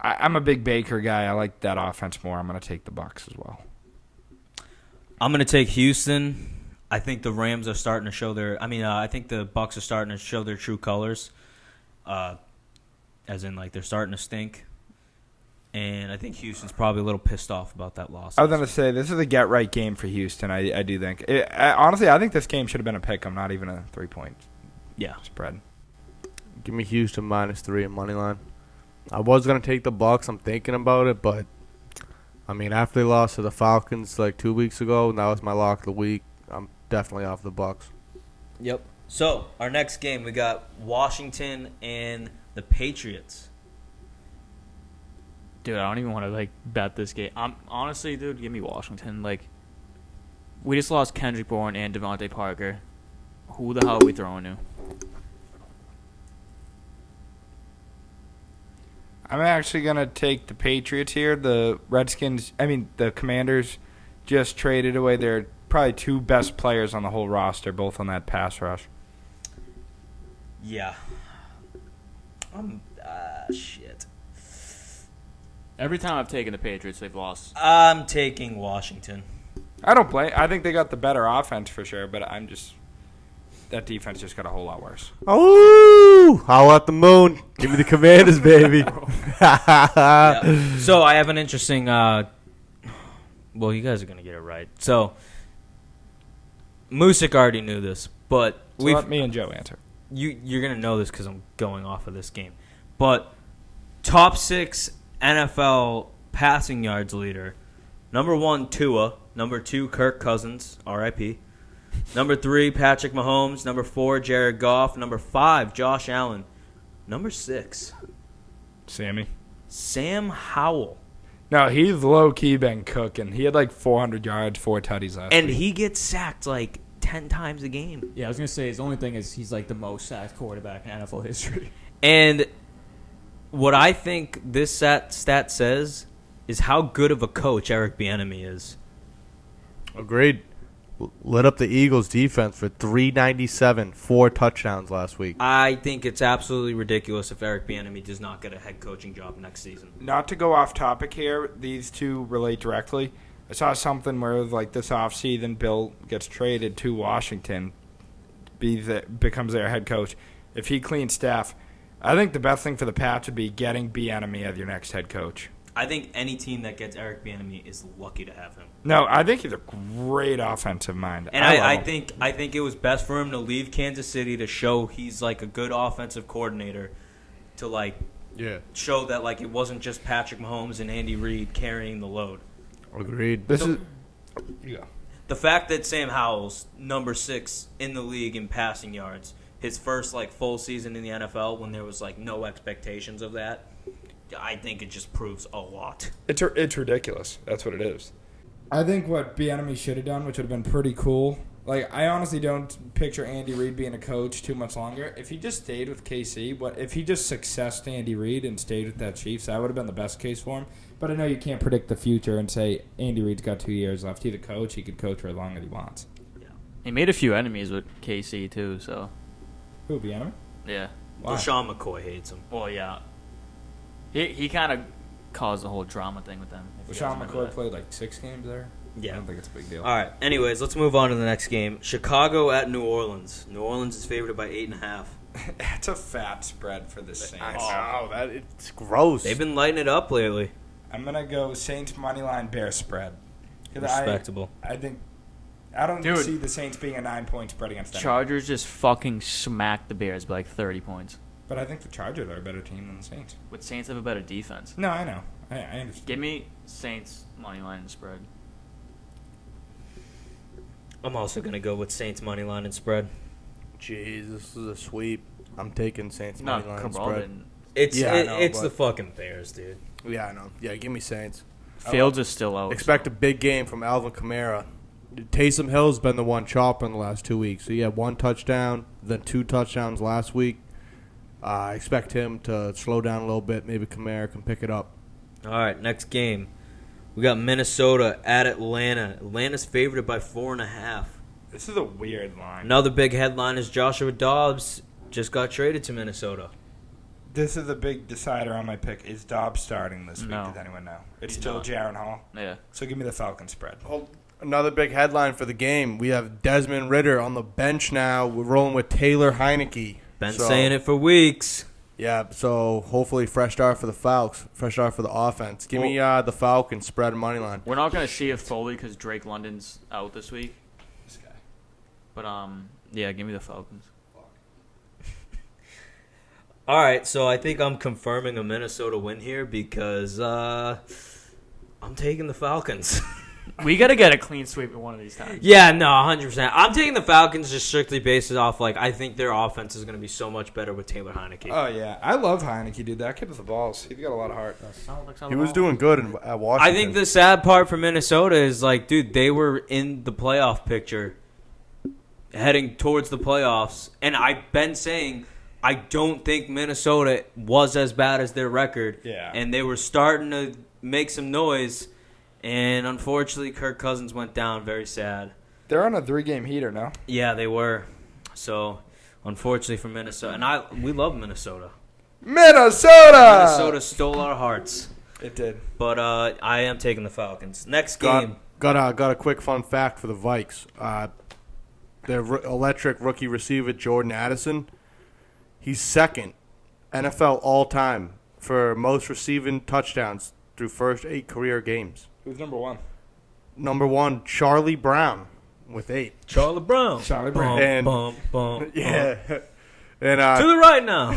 I'm a big Baker guy. I like that offense more. I'm going to take the Bucks as well. I'm going to take Houston. I think the Rams are starting to show their... I think the Bucks are starting to show their true colors. As in, they're starting to stink. And I think Houston's probably a little pissed off about that loss. I was going to say, this is a get-right game for Houston, I do think. Honestly, I think this game should have been a pick. I'm not even a 3-point spread. Give me Houston -3 and money line. I was going to take the Bucks. I'm thinking about it, but, after they lost to the Falcons 2 weeks ago, that was my lock of the week. I'm definitely off the Bucks. Yep. So, our next game, we got Washington and the Patriots. Dude, I don't even want to like bet this game. Honestly, dude, give me Washington. Like, we just lost Kendrick Bourne and Devontae Parker. Who the hell are we throwing to? I'm actually going to take the Patriots here. The Commanders just traded away their probably two best players on the whole roster, both on that pass rush. Yeah. Shit. Every time I've taken the Patriots, they've lost. I'm taking Washington. I don't blame. I think they got the better offense for sure, but that defense just got a whole lot worse. Oh, howl at the moon. Give me the Commanders, baby. Yeah. So I have an interesting. Well, you guys are gonna get it right. So Music already knew this, but Let me and Joe answer. You're gonna know this because I'm going off of this game. But top 6 NFL passing yards leader: number 1, Tua; number 2, Kirk Cousins, R.I.P. Number 3, Patrick Mahomes; number 4, Jared Goff; number 5, Josh Allen; number 6, Sam Howell. No, he's low-key been cooking. He had like 400 yards, 4 tutties last And week. he gets sacked like 10 times a game. Yeah, I was gonna say his only thing is he's like the most sacked quarterback in NFL history. And what I think this stat says is how good of a coach Eric Bieniemy is. Agreed. Lit up the Eagles' defense for 397, 4 touchdowns last week. I think it's absolutely ridiculous if Eric Bieniemy does not get a head coaching job next season. Not to go off topic here, these two relate directly. I saw something where like this offseason, Bill gets traded to Washington, becomes their head coach. If he cleans staff, I think the best thing for the Pats would be getting Bieniemy as your next head coach. I think any team that gets Eric Bieniemy is lucky to have him. No, I think he's a great offensive mind. And I think it was best for him to leave Kansas City to show he's like a good offensive coordinator, to like show that like it wasn't just Patrick Mahomes and Andy Reid carrying the load. Agreed. You go. The fact that Sam Howell's number 6 in the league in passing yards, his first like full season in the NFL when there was like no expectations of that, I think it just proves a lot. It's ridiculous. That's what it is. I think what Bieniemy should have done, which would have been pretty cool. Like, I honestly don't picture Andy Reid being a coach too much longer. If he just stayed with KC, if he just successed Andy Reid and stayed with that Chiefs, that would have been the best case for him. But I know you can't predict the future and say Andy Reid's got 2 years left. He's a coach. He could coach for as long as he wants. Yeah. He made a few enemies with KC too, so Who, Bieniemy? yeah. Why? Well, Sean McCoy hates him. Well, yeah. He kind of caused the whole drama thing with them. Well, Sean McCoy played like 6 games there. Yeah. I don't think it's a big deal. All right. Anyways, let's move on to the next game. Chicago at New Orleans. New Orleans is favored by 8.5. It's a fat spread for the Saints. I know. It's gross. They've been lighting it up lately. I'm going to go Saints moneyline Bears spread. 'Cause Respectable. I don't Dude. see the Saints being a 9-point spread against them. Chargers just fucking smacked the Bears by like 30 points. But I think the Chargers are a better team than the Saints. But Saints have a better defense. No, I know. I understand. Give me Saints money line and spread. I'm also going to go with Saints money line and spread. Jeez, this is a sweep. I'm taking Saints No, money line Cabral spread. didn't. It's Yeah, I know, it's but- the fucking Bears, dude. Yeah, I know. Yeah, give me Saints. Fields is still out. Expect a big game from Alvin Kamara. Taysom Hill's been the one chopping the last 2 weeks. So he had 1 touchdown, then 2 touchdowns last week. I expect him to slow down a little bit. Maybe Kamara can pick it up. All right, next game. We got Minnesota at Atlanta. Atlanta's favored by 4.5. This is a weird line. Another big headline is Joshua Dobbs just got traded to Minnesota. This is a big decider on my pick. Is Dobbs starting this week? No. Does anyone know? It's He's still not. Jaron Hall. Yeah. So give me the Falcons spread. Another big headline for the game. We have Desmond Ridder on the bench now. We're rolling with Taylor Heineke. Been saying it for weeks. Yeah, so hopefully fresh start for the Falcons, fresh start for the offense. Give me the Falcons spread and money line. We're not going to see it fully because Drake London's out this week. This guy. But, yeah, give me the Falcons. All right, so I think I'm confirming a Minnesota win here because I'm taking the Falcons. We got to get a clean sweep at one of these times. Yeah, no, 100%. I'm taking the Falcons just strictly based off, like, I think their offense is going to be so much better with Taylor Heineke. Oh, yeah. I love Heineke, dude. That kid with the balls. He's got a lot of heart. He was doing good at Washington. I think the sad part for Minnesota is, like, dude, they were in the playoff picture heading towards the playoffs. And I've been saying I don't think Minnesota was as bad as their record. Yeah. And they were starting to make some noise. And unfortunately, Kirk Cousins went down. Very sad. They're on a 3-game heater now. Yeah, they were. So, unfortunately for Minnesota. And we love Minnesota. Minnesota stole our hearts. It did. But I am taking the Falcons. Next game. Got a quick fun fact for the Vikes. Their electric rookie receiver, Jordan Addison, he's second NFL all-time for most receiving touchdowns through first 8 career games. Who's number 1? Number 1, Charlie Brown with 8. Charlie Brown. Charlie Brown. Bum, And- bum, bum, Yeah. bum. And To the right now.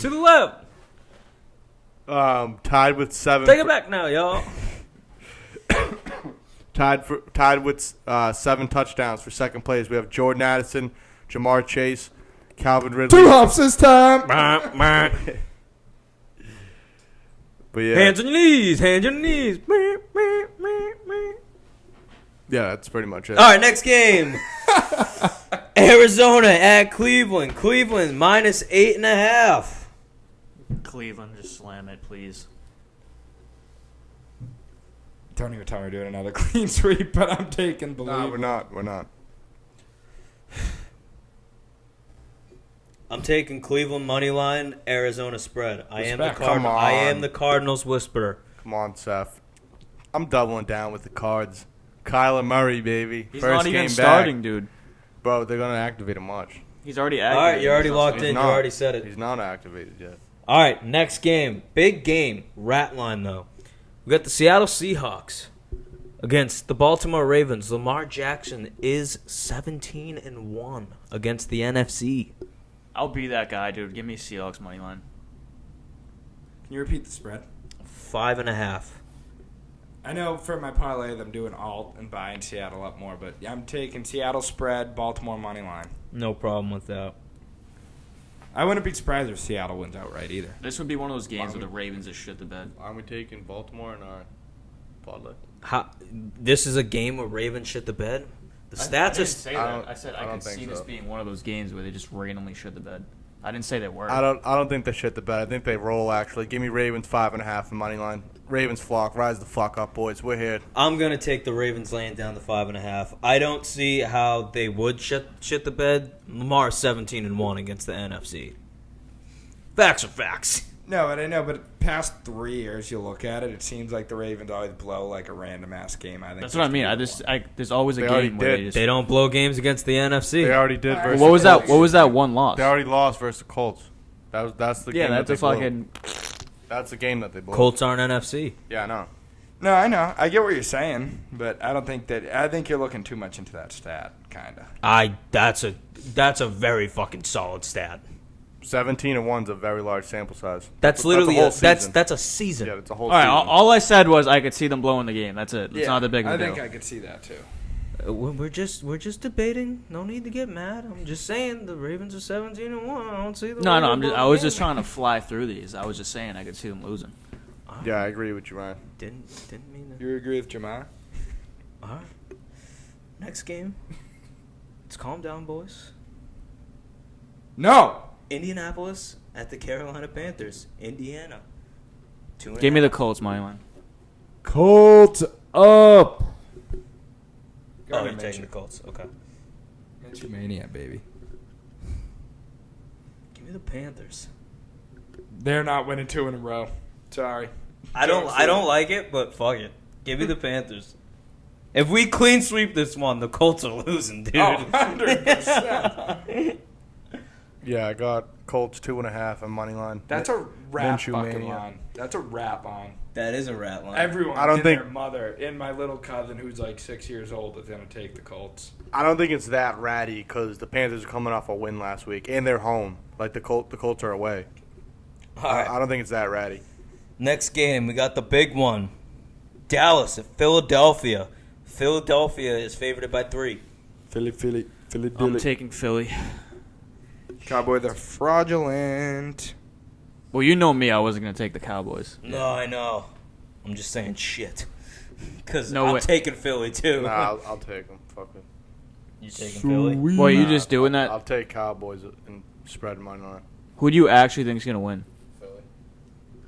To the left. tied with 7. Take it back now, y'all. Tied with 7 touchdowns for second place. We have Jordan Addison, Jamar Chase, Calvin Ridley. 2 hops this time. But yeah, Hands on your knees. Hands on your knees. yeah, that's pretty much it. All right, next game. Arizona at Cleveland. Cleveland minus 8.5. Cleveland, just slam it, please. Don't even tell me we're doing another clean sweep, but I'm taking believe. No, we're not. We're not. I'm taking Cleveland money line, Arizona spread. I am Respect. Come on. I am the Cardinals whisperer. Come on, Seth. I'm doubling down with the Cards. Kyler Murray, baby. He's First not even game starting, back. dude. Bro, they're going to activate him much. He's already All activated. right, you're already locked He's in. You not. already said it. He's not activated yet. All right, next game. Big game. Rat line, though. We got the Seattle Seahawks against the Baltimore Ravens. Lamar Jackson is 17-1 against the NFC. I'll be that guy, dude. Give me Seahawks money line. Can you repeat the spread? 5.5. I know for my parlay I'm doing alt and buying Seattle up more, but I'm taking Seattle spread, Baltimore money line. No problem with that. I wouldn't be surprised if Seattle wins outright either. This would be one of those games where the Ravens just shit the bed. Aren't we taking Baltimore in our Podlay? This is a game where Ravens shit the bed? The stats are... say I don't- that. I said I I don't could think see so. this being one of those games where they just randomly shit the bed. I didn't say they were. I don't think they shit the bed. I think they roll, actually. Give me Ravens 5.5 in money line. Ravens flock. Rise the fuck up, boys. We're here. I'm going to take the Ravens laying down the 5.5. I don't see how they would shit the bed. Lamar 17-1 against the NFC. Facts are facts. No, and I know, but past 3 years, you look at it, it seems like the Ravens always blow like a random ass game. I think That's what I mean. There's always a They already game where they did. just. They don't blow games against the NFC. They already did versus What was the that? Colts. What was that one loss? They already lost versus the Colts. That's the Yeah, game that's that a they blew. fucking. That's the game that they blew. Colts aren't NFC. Yeah, I know. No, I know. I get what you're saying, but I don't think that. I think you're looking too much into that stat, kind of. That's a very fucking solid stat. 17-1's a very large sample size. That's literally a whole that's season. that's a season. Yeah, it's a whole All right. season. All I said was I could see them blowing the game. That's it. It's not that big of a I deal. think I could see that too. We're just debating. No need to get mad. I'm just saying the Ravens are 17-1. I don't see the. No, Ravens I'm just. I blowing was the just game. trying to fly through these. I was just saying I could see them losing. Yeah, I agree with you, Ryan. Didn't mean to. You agree with Jamar? All right. Next game. Let's calm down, boys. No. Indianapolis at the Carolina Panthers. Indiana. 2.5. Give me the Colts money line. Colts up. Oh, you're Mitch. taking the Colts. Okay. Mitch Mania, baby. Give me the Panthers. They're not winning 2 in a row. Sorry. I don't like it, but fuck it. Give me the Panthers. If we clean sweep this one, the Colts are losing, dude. Oh, 100%. Yeah, I got Colts 2.5 in money line. That's a rap Minshew fucking mania. line. That's a rap line. That is a rat line. Everyone I don't and think- their mother and my little cousin who's like 6 years old is going to take the Colts. I don't think it's that ratty because the Panthers are coming off a win last week and they're home. Like the Colts are away. All right. I don't think it's that ratty. Next game, we got the big one. Dallas at Philadelphia. Philadelphia is favored by 3. Philly, I'm dilly. taking Philly. Cowboys are fraudulent. Well, you know me. I wasn't going to take the Cowboys. No, I know. I'm just saying shit. Because No I'm way. taking Philly, too. Nah, I'll take them. Fuck it. You taking Philly? Well, you just doing that? I'll take Cowboys and spread mine on. Who do you actually think is going to win? Philly.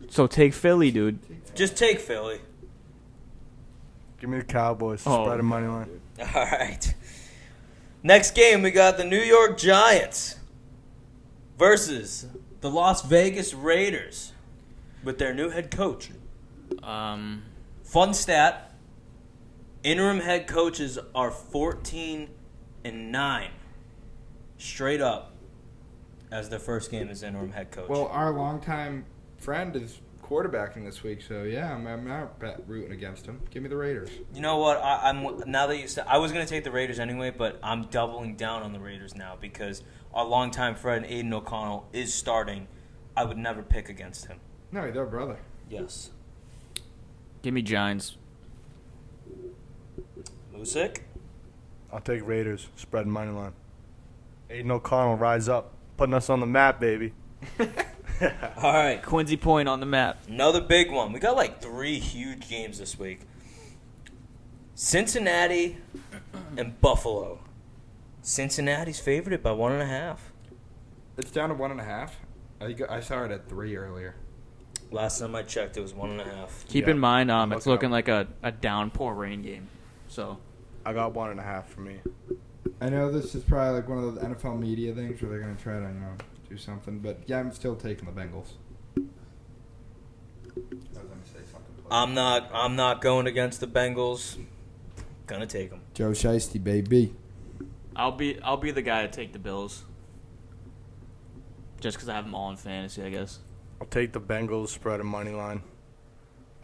So take Philly, dude. Just take Philly. Give me the Cowboys. Oh. Spread a money line. All right. Next game, we got the New York Giants versus the Las Vegas Raiders with their new head coach. Fun stat. Interim head coaches are 14-9 straight up as their first game as interim head coach. Well, our longtime friend is quarterbacking this week, so yeah, I'm not rooting against him. Give me the Raiders. You know what? I'm now that you said, I was going to take the Raiders anyway, but I'm doubling down on the Raiders now because our longtime friend Aiden O'Connell is starting. I would never pick against him. No, they're brother. Yes. Give me Giants. Music? I'll take Raiders. Spread money line. Aiden O'Connell, rise up. Putting us on the map, baby. All right. Quincy Point on the map. Another big one. We got like 3 huge games this week. Cincinnati and Buffalo. Cincinnati's favored by 1.5. It's down to 1.5. I saw it at 3 earlier. Last time I checked, it was 1.5. Keep Yeah. in mind, I'm it's looking looking like a downpour rain game. So I got 1.5 for me. I know this is probably like one of those NFL media things where they're going to try to, do something, but yeah, I'm still taking the Bengals. I was going to say something. I'm not going against the Bengals. Gonna take them. Joe Shiesty, baby. I'll be the guy to take the Bills. Just because I have them all in fantasy, I guess. I'll take the Bengals. Spread a money line.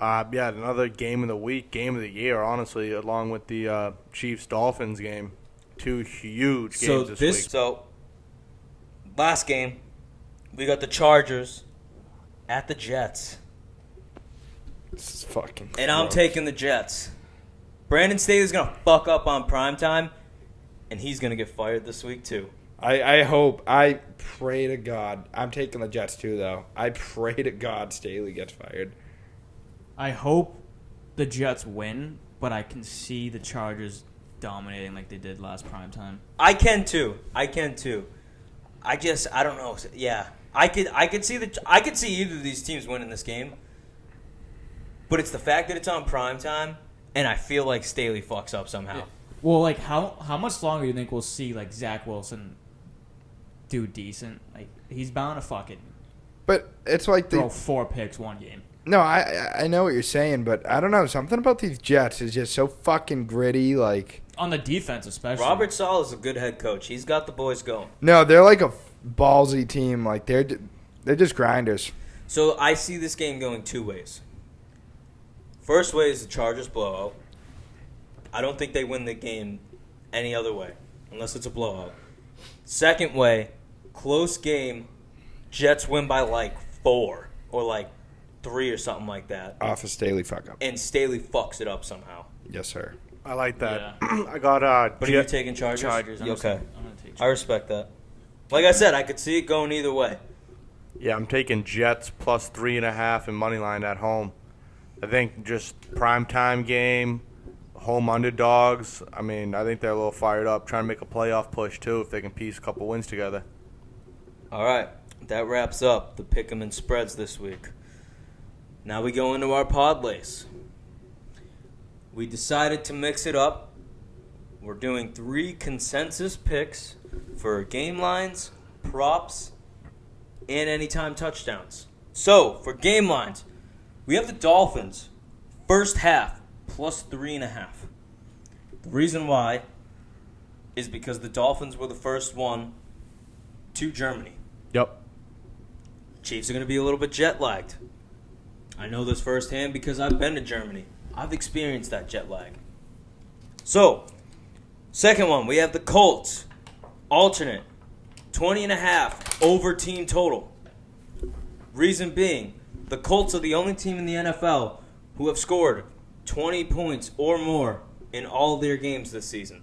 Yeah, another game of the week, game of the year, honestly, along with the Chiefs-Dolphins game. 2 huge games this week. So last game, we got the Chargers at the Jets, This is fucking and I'm gross. taking the Jets. Brandon Staley's gonna fuck up on primetime, and he's gonna get fired this week too. I pray to God. I'm taking the Jets too, though. I pray to God Staley gets fired. I hope the Jets win, but I can see the Chargers dominating like they did last primetime. I can too. I don't know. Yeah, I could see either of these teams winning this game, but it's the fact that it's on primetime, and I feel like Staley fucks up somehow. Well, like how much longer do you think we'll see like Zach Wilson do decent? Like he's bound to fucking But it's like throw 4 picks one game. No, I know what you're saying, but I don't know. Something about these Jets is just so fucking gritty. Like, On the defense, especially. Robert Saleh is a good head coach. He's got the boys going. no, they're like a ballsy team. Like they're just grinders. So I see this game going 2 ways. First way is the Chargers blowout. I don't think they win the game any other way, unless it's a blowout. Second way, close game, Jets win by like 4 or like 3 or something like that. Off a Staley fuck up. And Staley fucks it up somehow. Yes, sir. I like that. Yeah. I got But are you taking Chargers? Chargers. I'm Okay. gonna take I Chargers. respect that. Like I said, I could see it going either way. Yeah, I'm taking Jets plus 3.5 and money line at home. I think just primetime game, home underdogs. I mean, I think they're a little fired up, trying to make a playoff push too if they can piece a couple wins together. All right. That wraps up the Pick'em and Spreads this week. Now we go into our Podlays. We decided to mix it up. We're doing 3 consensus picks for game lines, props, and anytime touchdowns. So, for game lines, we have the Dolphins, first half, plus 3.5. The reason why is because the Dolphins were the first one to Germany. Yep. Chiefs are going to be a little bit jet lagged. I know this firsthand because I've been to Germany. I've experienced that jet lag. So, second one, we have the Colts. Alternate, 20.5 over team total. Reason being, the Colts are the only team in the NFL who have scored 20 points or more in all of their games this season.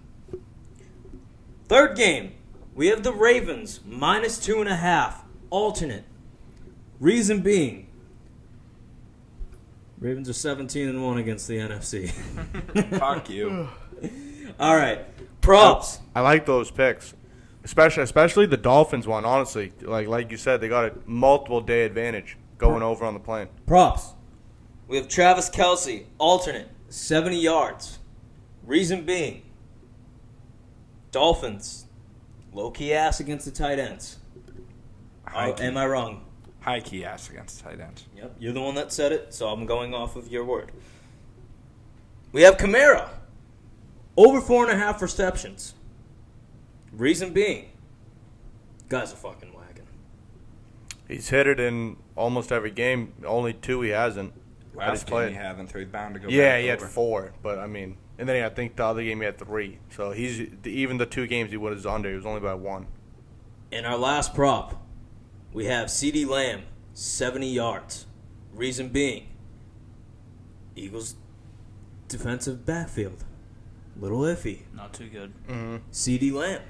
Third game, we have the Ravens minus 2.5 alternate. Reason being, Ravens are 17-1 against the NFC. Fuck you. All right, props. I like those picks, especially the Dolphins one. Honestly, like you said, they got a multiple day advantage going over on the plane. Props. We have Travis Kelce, alternate, 70 yards. Reason being, Dolphins, low-key ass against the tight ends. Am I wrong? High key ass against tight ends. Yep, you're the one that said it, so I'm going off of your word. We have Kamara, over 4.5 receptions. Reason being, guy's a fucking wagon. He's hit it in almost every game. Only 2 he hasn't. That he's Last played. game he haven't, so he's bound to go Yeah, back he had over. 4, but I mean, and then I think the other game he had 3. So he's even the 2 games he was under, he was only by 1. In our last prop, we have CeeDee Lamb, 70 yards. Reason being, Eagles defensive backfield, little iffy. Not too good. CeeDee Lamb,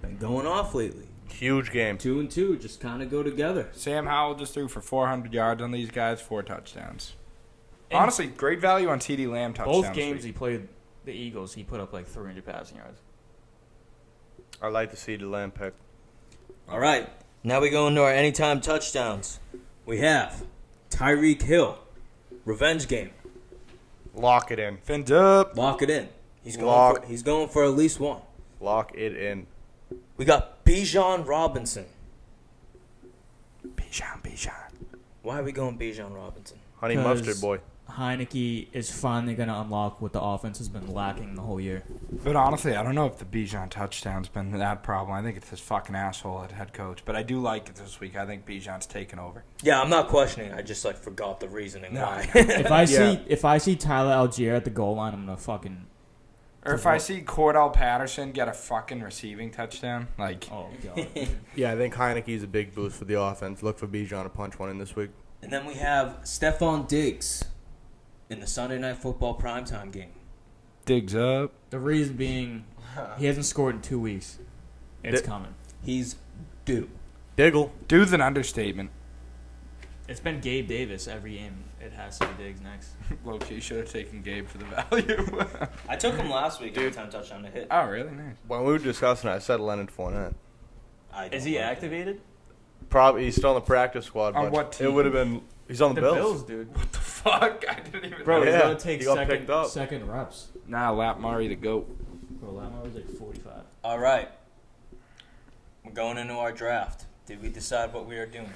been going off lately. Huge game. 2 and 2 just kind of go together. Sam Howell just threw for 400 yards on these guys, 4 touchdowns. And Honestly, great value on TD Lamb touchdowns. both games he played the Eagles, he put up like 300 passing yards. I like to see the Lamb pick. All right, now we go into our anytime touchdowns. We have Tyreek Hill, revenge game. Lock it in. Finned up. Lock it in. He's going for at least one. Lock it in. We got Bijan Robinson. Bijan. Why are we going Bijan Robinson? Honey 'Cause mustard boy. Heineke is finally going to unlock what the offense has been lacking the whole year. But honestly, I don't know if the Bijan touchdown's been that problem. I think it's this fucking asshole at head coach. But I do like it this week. I think Bijan's taken over. Yeah, I'm not questioning. I just forgot the reasoning No. why. If I see Tyler Algier at the goal line, I'm gonna fucking Or if I see Cordell Patterson get a fucking receiving touchdown, like, oh god. Yeah, I think Heineke's a big boost for the offense. Look for Bijan to punch one in this week. And then we have Stephon Diggs in the Sunday Night Football primetime game. digs up. The reason being, he hasn't scored in 2 weeks. It's coming. He's due. Diggle. Dude's an understatement. It's been Gabe Davis every game. It has to be Diggs next. Low-key should have taken Gabe for the value. I took him last week anytime touchdown to hit. Oh, really? Nice. When we were discussing it, I said Leonard Fournette. Is he activated? Probably he's still on the practice squad. On but what team? It would have been. He's on the, Bills. dude. What the fuck? I didn't even Bro, know. he's Yeah, gonna take he got picked up. second reps. Nah, Lap Murray the GOAT. Bro, Lamar was like 45. All right. We're going into our draft. Did we decide what we are doing?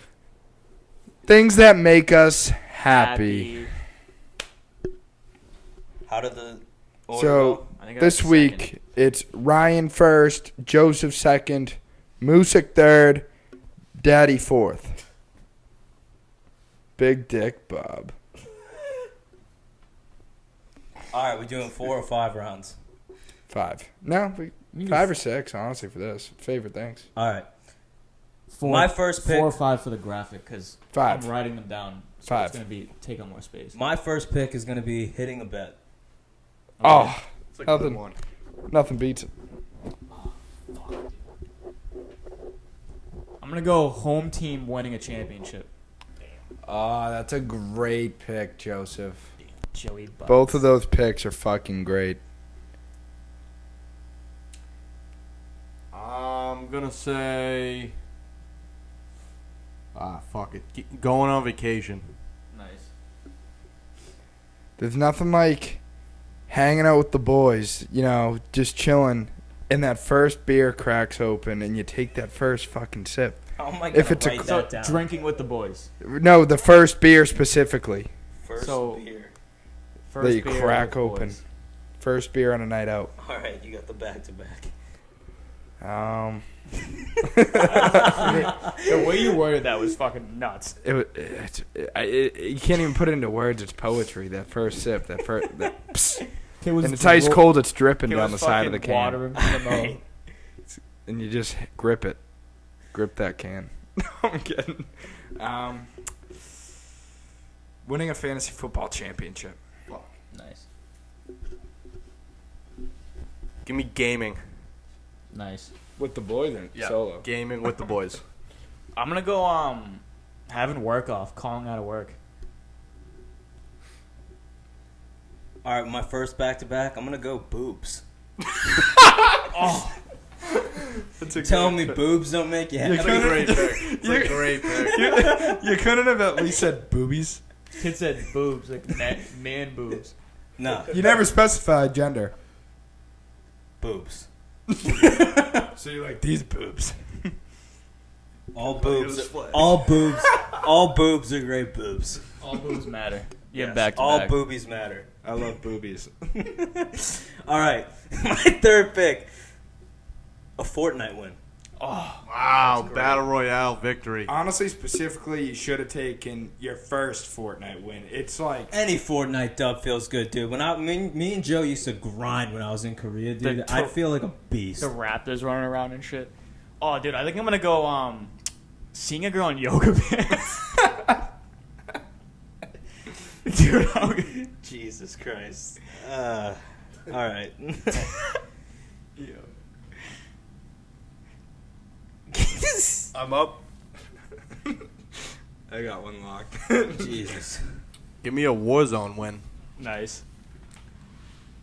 Things that make us happy. How did the order So, go? I think I this was week, second. it's Ryan first, Joseph second, Music third, Daddy fourth. Big Dick Bob. All right, we're doing 4 or 5 rounds. 5. No, 5 or 6, honestly, for this. Favorite things. All right. Four, My first pick- 4 or 5 for the graphic because 5. I'm writing them down. So 5. It's gonna be take up more space. My first pick is going to be hitting a bet. Oh, It's a Nothing. good one. nothing beats it. I'm gonna go home team winning a championship. Oh, that's a great pick, Joseph. Joey Bucks. Both of those picks are fucking great. I'm gonna say. Fuck it. Going on vacation. Nice. There's nothing like hanging out with the boys, you know, just chilling, and that first beer cracks open, and you take that first fucking sip. How am I If going to it's a write So that down? drinking with the boys. No, the first beer specifically. First so- beer. First That you beer crack with open. boys. First beer on a night out. All right, you got the back-to-back. The way you worded that was fucking nuts. You can't even put it into words. It's poetry. That first sip, that psst. It was And it's ice cold. It's dripping It down was the side of the fucking can, water in the mouth. and you just grip it. Grip that can. I'm kidding. Winning a fantasy football championship. Nice. Give me gaming. Nice. With the boys and solo. Gaming with the boys. I'm gonna go having work off, calling out of work. All right, my first back-to-back, I'm going to go boobs. Oh, Tell me boobs don't make you happy. That's a great pick. It's a great pick. You couldn't have at least said boobies. kid said boobs, like man boobs. No, You never specified gender. boobs. So you're like, these boobs. All was boobs. flat. All boobs. All boobs are great boobs. All boobs matter. Yeah, Yes, back to all back. boobies matter. I love boobies. All right, my third pick. A Fortnite win. Oh, Wow, Battle Royale victory. Honestly, specifically, you should have taken your first Fortnite win. It's like, Any Fortnite dub feels good, dude. When me and Joe used to grind when I was in Korea, dude. The I feel like a beast. the Raptors running around and shit. Oh, dude, I think I'm gonna go seeing a girl in yoga pants. Dude, Jesus Christ. All right. I'm up. I got one locked. Jesus. Give me a Warzone win. nice.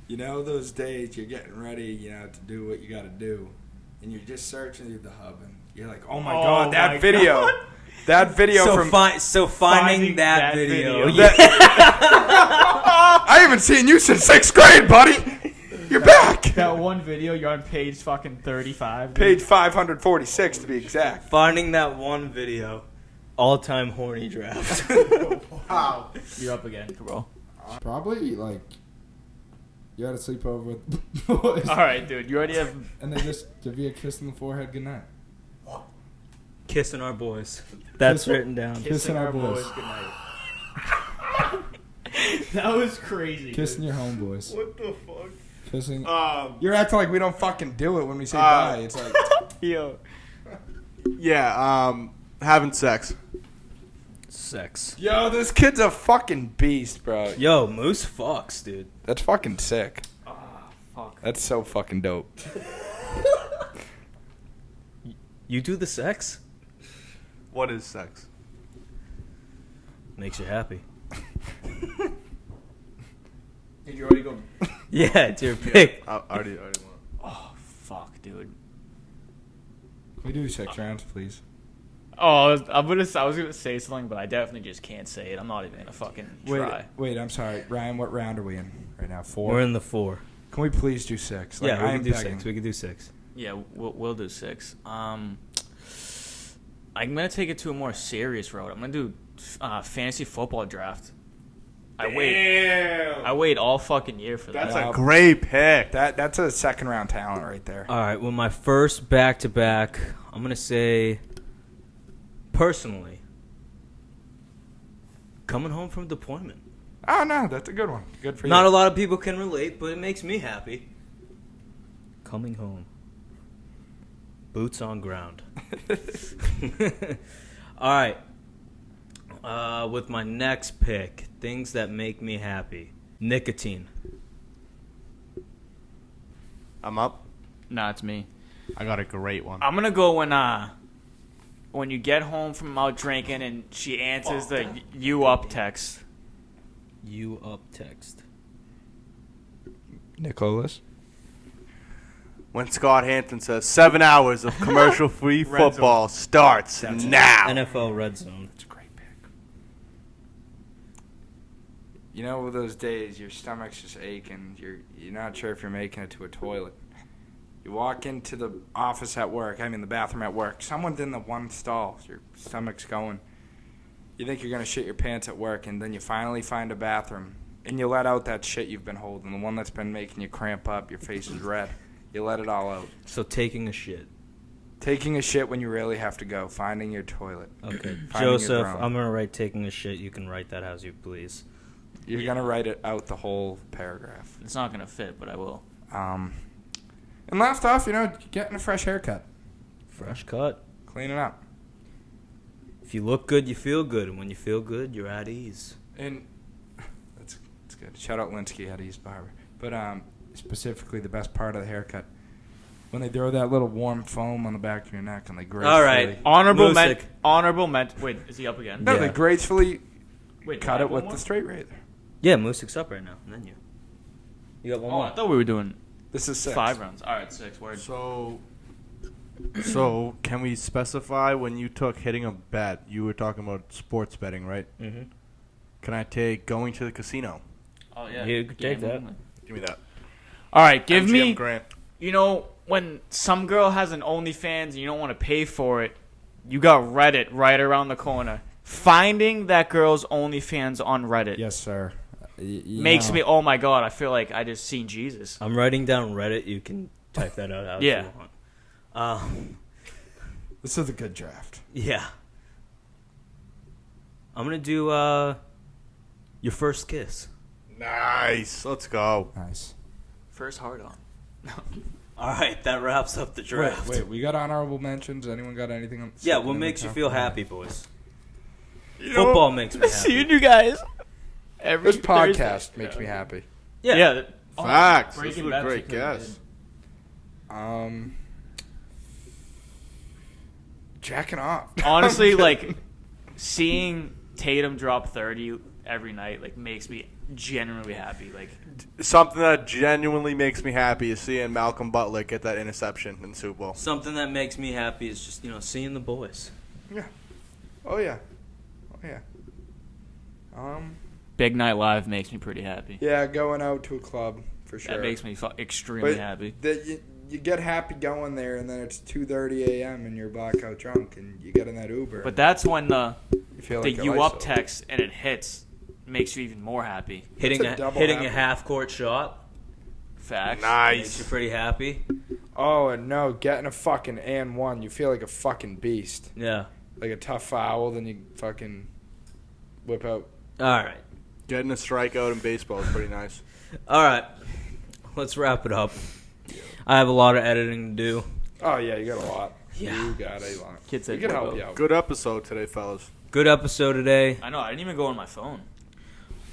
You know those days you're getting ready, to do what you got to do, and you're just searching through the hub, and you're like, "Oh my Oh god, my that video, God. that video So, from." finding Finding that, that video. video. I haven't seen you since 6th grade, buddy. You're back. That one video, you're on page fucking 35. dude. Page 546 to be exact. Finding that one video. All-time horny draft. Wow. You're up again, bro. Probably like you had a sleepover with boys, All right, dude. You already have. and they just give you a kiss on the forehead. Good night. Kissing our boys. That's Kiss- written down. Kissing our boys. Good night. That was crazy. Kissing your homeboys. What the fuck? Kissing. You're acting like we don't fucking do it when we say bye. It's like, Yo. Yeah, having sex. Sex. yo, this kid's a fucking beast, bro. Yo, Moose fucks, dude. That's fucking sick. Fuck. That's so fucking dope. You do the sex? What is sex? Makes you happy. Did you already go? Yeah, it's your pick. I already won. Oh, fuck, dude. Can we do 6 rounds, please? Oh, I was gonna say something, but I definitely just can't say it. I'm not even gonna fucking try. Wait, I'm sorry. Ryan, what round are we in right now? 4? We're in the 4. Can we please do 6? Yeah, we I can am do begging. 6. We can do 6. Yeah, we'll do 6. I'm gonna take it to a more serious road. I'm gonna do fantasy football draft. I wait all fucking year for That's that. a great pick. That's a second round talent right there. All right, well, my first back-to-back, I'm going to say, personally, coming home from deployment. Oh no, that's a good one. Good for you. Not a lot of people can relate, but it makes me happy. Coming home. Boots on ground. All right. With my next pick, things that make me happy. Nicotine. I'm up. Nah, it's me. I got a great one. I'm gonna go when you get home from out drinking and she answers the "you up" text. You up text. Nicholas. When Scott Hampton says 7 hours of commercial-free Red football starts now. NFL Red Zone. It's a great pick. You know those days your stomach's just aching. You're not sure if you're making it to a toilet. You walk into the office at work. I mean the bathroom at work. Someone's in the one stall. Your stomach's going. You think you're gonna shit your pants at work, and then you finally find a bathroom, and you let out that shit you've been holding, the one that's been making you cramp up. Your face is red. You let it all out. So taking a shit. Taking a shit when you really have to go. Finding your toilet. Okay. Finding your Joseph, ground. I'm going to write taking a shit. You can write that as you please. You're gonna write it out the whole paragraph. It's not gonna fit, but I will. And last off, getting a fresh haircut, Fresh cut. cleaning up, If you look good, you feel good. And when you feel good, you're at ease. and that's good. Shout out Linsky at East Barber. but specifically the best part of the haircut. When they throw that little warm foam on the back of your neck and they gracefully... All right. Honorable Wait, is he up again? No, Yeah. they gracefully Wait, cut do I it have with one the more? straight razor. Yeah, Music's up right now. And then you. You got one Oh, more. I thought we were doing This is 6. 5 rounds. All right, 6. Word. So can we specify when you took hitting a bet? You were talking about sports betting, right? Mm-hmm. Can I take going to the casino? Oh yeah. You could take that. Gambling. Give me that. All right, give MGM me. Grant. You know, when some girl has an OnlyFans and you don't want to pay for it, you got Reddit right around the corner. Finding that girl's OnlyFans on Reddit Yes, sir. makes me, oh my god, I feel like I just seen Jesus. I'm writing down Reddit. You can type that out how Yeah. you want. This is a good draft. Yeah. I'm going to do your first kiss. Nice. Let's go. Nice. First hard on. All right, that wraps up the draft. Wait, we got honorable mentions. Anyone got anything on? Yeah, what makes you feel happy, boys? Football makes me happy. Seeing you guys every This podcast Thursday. makes me happy. Yeah. Facts. This Breaking was a Bad's great pretty guess. Jacking off. Honestly, like seeing Tatum drop 30 every night like makes me genuinely happy. Like Something that genuinely makes me happy is seeing Malcolm Butler get that interception in the Super Bowl. Something that makes me happy is just, seeing the boys. Yeah. Oh yeah. Big Night Live makes me pretty happy. Yeah, going out to a club for sure. That makes me extremely But happy. You get happy going there, and then it's 2:30 a.m. and you're blackout drunk, and you get in that Uber. But that's when the you feel like your you life's up over. text and it hits makes you even more happy. Hitting a double a happy. half court shot Facts. makes you Nice. pretty happy. Oh, and no, getting a fucking and one, you feel like a fucking beast. Yeah. Like a tough foul, then you fucking whip out. All right. Getting a strikeout in baseball is pretty nice. All right. Let's wrap it up. I have a lot of editing to do. Oh yeah, you got a lot. Yeah. You got a lot. Kids We said can whip help out. you out. Good episode today, fellas. Good episode today. I know. I didn't even go on my phone.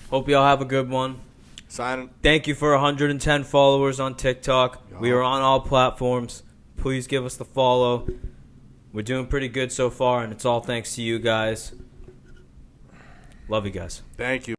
Hope y'all have a good one. Signing. Thank you for 110 followers on TikTok. We are on all platforms. Please give us the follow. We're doing pretty good so far, and it's all thanks to you guys. Love you guys. Thank you.